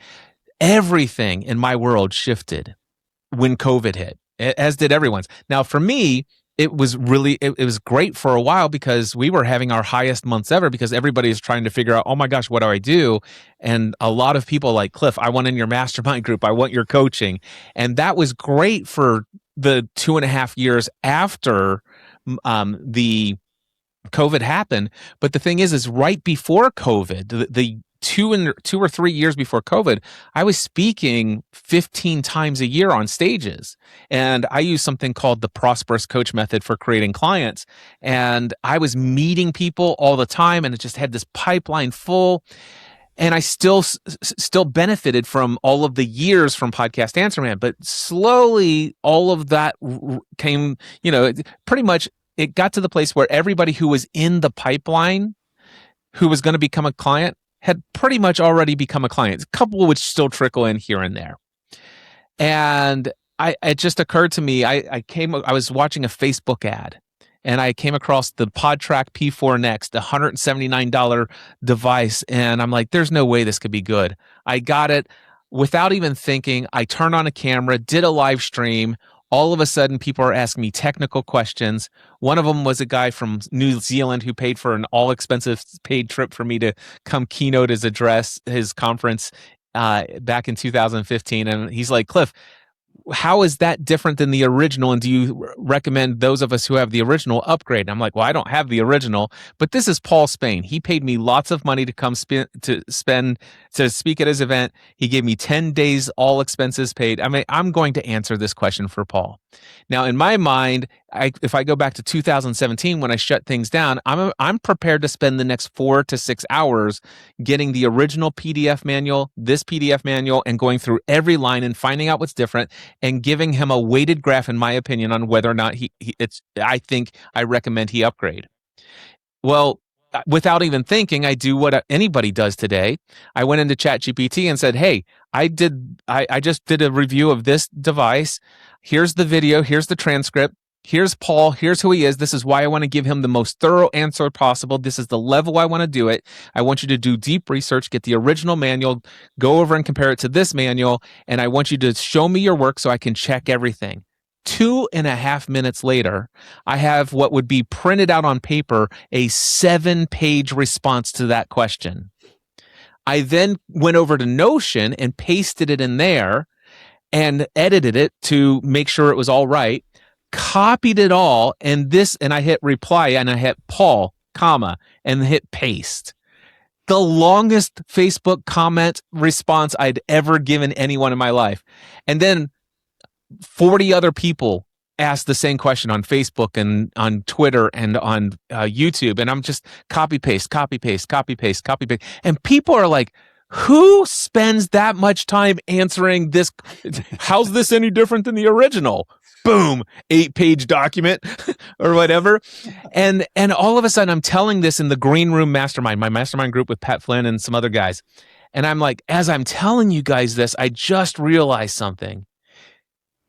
Everything in my world shifted when COVID hit, as did everyone's. Now, for me, it was great for a while because we were having our highest months ever because everybody is trying to figure out, oh my gosh, what do I do? And a lot of people like, Cliff, I want in your mastermind group. I want your coaching. And that was great for the 2.5 years after the COVID happened. But the thing is right before COVID, the 2 or 3 years before COVID, I was speaking 15 times a year on stages. And I use something called the Prosperous Coach Method for creating clients. And I was meeting people all the time, and it just had this pipeline full. And I still benefited from all of the years from Podcast Answer Man. But slowly, all of that came, pretty much it got to the place where everybody who was in the pipeline, who was going to become a client, had pretty much already become a client. A couple would still trickle in here and there. And it just occurred to me, I was watching a Facebook ad, and I came across the PodTrack P4 Next, a $179 device, and I'm like, there's no way this could be good. I got it without even thinking. I turned on a camera, did a live stream. All of a sudden, people are asking me technical questions. One of them was a guy from New Zealand who paid for an all-expensive paid trip for me to come keynote his conference back in 2015. And he's like, Cliff, how is that different than the original? And do you recommend those of us who have the original upgrade? And I'm like, well, I don't have the original, but this is Paul Spain. He paid me lots of money to come to speak at his event. He gave me 10 days, all expenses paid. I mean, I'm going to answer this question for Paul. Now, in my mind, if I go back to 2017 when I shut things down, I'm prepared to spend the next 4 to 6 hours getting the original PDF manual, this PDF manual, and going through every line and finding out what's different and giving him a weighted graph, in my opinion, on whether or not I recommend he upgrade. Well, without even thinking, I do what anybody does today. I went into ChatGPT and said, hey, I just did a review of this device. Here's the video. Here's the transcript. Here's Paul. Here's who he is. This is why I want to give him the most thorough answer possible. This is the level I want to do it. I want you to do deep research, get the original manual, go over and compare it to this manual, and I want you to show me your work so I can check everything. 2.5 minutes later, I have what would be printed out on paper, a 7-page response to that question. I then went over to Notion and pasted it in there and edited it to make sure it was all right, copied it all, and I hit reply, and I hit Paul, comma, and hit paste. The longest Facebook comment response I'd ever given anyone in my life. And then 40 other people asked the same question on Facebook and on Twitter and on YouTube. And I'm just copy paste. And people are like, who spends that much time answering this? How's this any different than the original? Boom, 8-page document or whatever. And all of a sudden I'm telling this in the Green Room Mastermind, my mastermind group with Pat Flynn and some other guys. And I'm like, as I'm telling you guys this, I just realized something.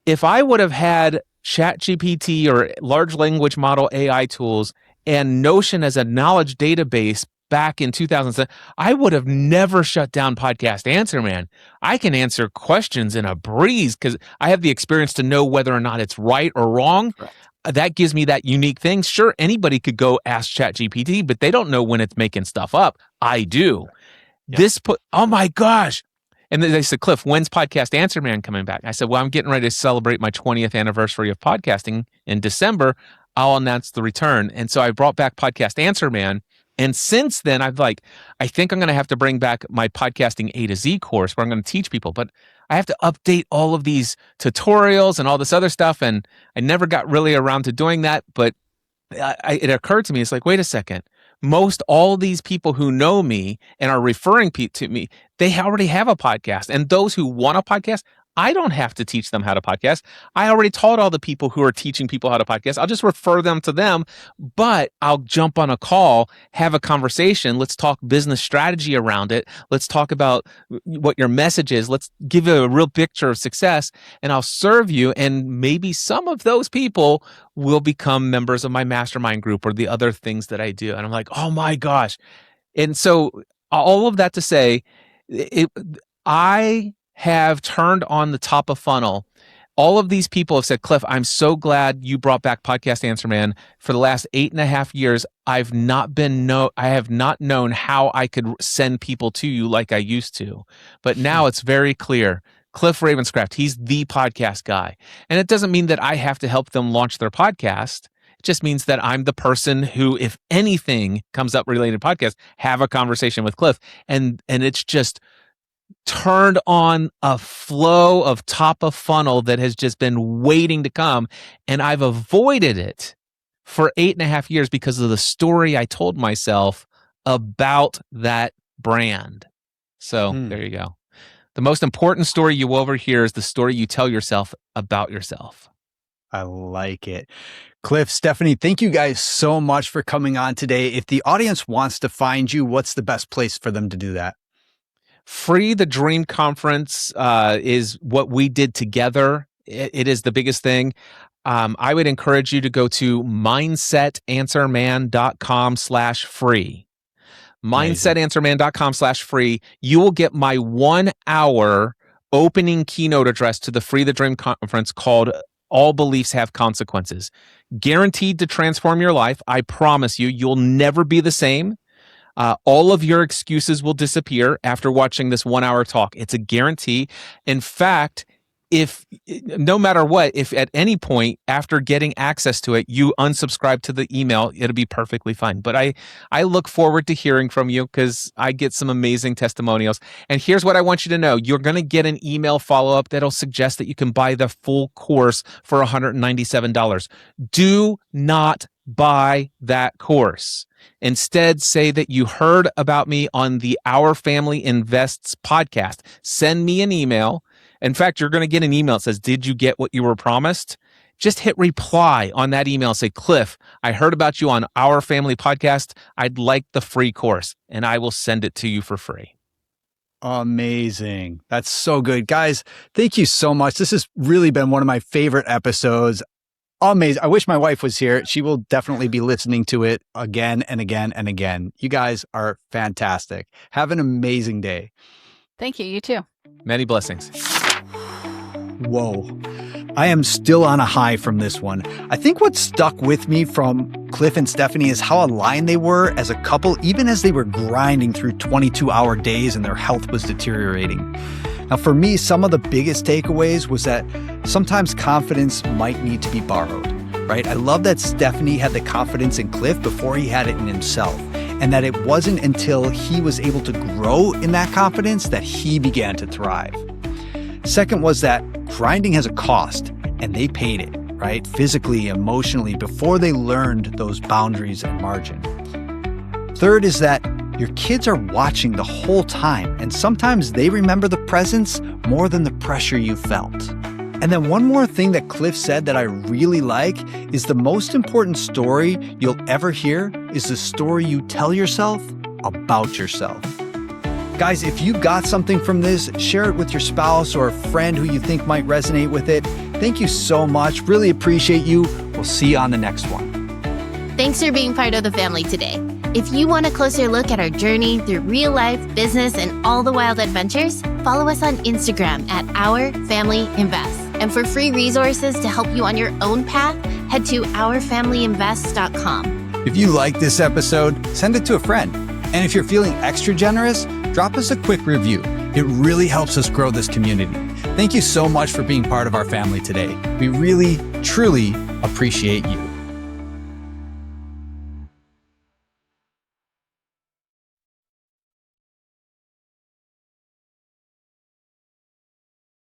If I would have had ChatGPT or large language model AI tools and Notion as a knowledge database back in 2007, I would have never shut down Podcast Answer Man. I can answer questions in a breeze because I have the experience to know whether or not it's right or wrong. Right. That gives me that unique thing. Sure, anybody could go ask ChatGPT, but they don't know when it's making stuff up. I do. Yeah. Oh my gosh. And they said, Cliff, when's Podcast Answer Man coming back? I said, well, I'm getting ready to celebrate my 20th anniversary of podcasting in December. I'll announce the return. And so I brought back Podcast Answer Man. And since then, I think I'm going to have to bring back my podcasting A to Z course where I'm going to teach people, but I have to update all of these tutorials and all this other stuff. And I never got really around to doing that, but it occurred to me, it's like, wait a second. Most all these people who know me and are referring to me, they already have a podcast. And those who want a podcast, I don't have to teach them how to podcast. I already taught all the people who are teaching people how to podcast. I'll just refer them to them, but I'll jump on a call, have a conversation. Let's talk business strategy around it. Let's talk about what your message is. Let's give you a real picture of success, and I'll serve you. And maybe some of those people will become members of my mastermind group or the other things that I do. And I'm like, oh my gosh. And so all of that to say, I have turned on the top of funnel. All of these people have said, Cliff, I'm so glad you brought back Podcast Answer Man. For the last 8.5 years, I have not known how I could send people to you like I used to. But now it's very clear. Cliff Ravenscraft, he's the podcast guy. And it doesn't mean that I have to help them launch their podcast. It just means that I'm the person who, if anything comes up related to podcast, have a conversation with Cliff. And it's just turned on a flow of top of funnel that has just been waiting to come. And I've avoided it for 8.5 years because of the story I told myself about that brand. So there you go. The most important story you will ever hear is the story you tell yourself about yourself. I like it. Cliff, Stephanie, thank you guys so much for coming on today. If the audience wants to find you, what's the best place for them to do that? Free the Dream Conference is what we did together. It is the biggest thing. I would encourage you to go to mindsetanswerman.com/free. Mindsetanswerman.com/free. You will get my 1 hour opening keynote address to the Free the Dream Conference called All Beliefs Have Consequences. Guaranteed to transform your life. I promise you, you'll never be the same. All of your excuses will disappear after watching this 1 hour talk. It's a guarantee. In fact, no matter what, if at any point after getting access to it, you unsubscribe to the email, it'll be perfectly fine. But I look forward to hearing from you because I get some amazing testimonials. And here's what I want you to know. You're going to get an email follow-up that'll suggest that you can buy the full course for $197. Do not buy that course. Instead, say that you heard about me on the Our Family Invests podcast. Send me an email. In fact, you're going to get an email that says, did you get what you were promised? Just hit reply on that email. Say, Cliff, I heard about you on Our Family podcast. I'd like the free course, and I will send it to you for free. Amazing. That's so good. Guys, thank you so much. This has really been one of my favorite episodes. Amazing. I wish my wife was here. She will definitely be listening to it again and again and again. You guys are fantastic. Have an amazing day. Thank you. You too. Many blessings. Whoa. I am still on a high from this one. I think what stuck with me from Cliff and Stephanie is how aligned they were as a couple, even as they were grinding through 22-hour days and their health was deteriorating. Now, for me, some of the biggest takeaways was that sometimes confidence might need to be borrowed, right? I love that Stephanie had the confidence in Cliff before he had it in himself. and that it wasn't until he was able to grow in that confidence that he began to thrive. Second was that grinding has a cost, and they paid it, right? Physically, emotionally, before they learned those boundaries and margin. Third is that your kids are watching the whole time, and sometimes they remember the presence more than the pressure you felt. And then one more thing that Cliff said that I really like is the most important story you'll ever hear is the story you tell yourself about yourself. Guys, if you got something from this, share it with your spouse or a friend who you think might resonate with it. Thank you so much. Really appreciate you. We'll see you on the next one. Thanks for being part of the family today. If you want a closer look at our journey through real life, business, and all the wild adventures, follow us on Instagram at Our Family Invest. And for free resources to help you on your own path, head to ourfamilyinvest.com. If you like this episode, send it to a friend. And if you're feeling extra generous, drop us a quick review. It really helps us grow this community. Thank you so much for being part of our family today. We really, truly appreciate you.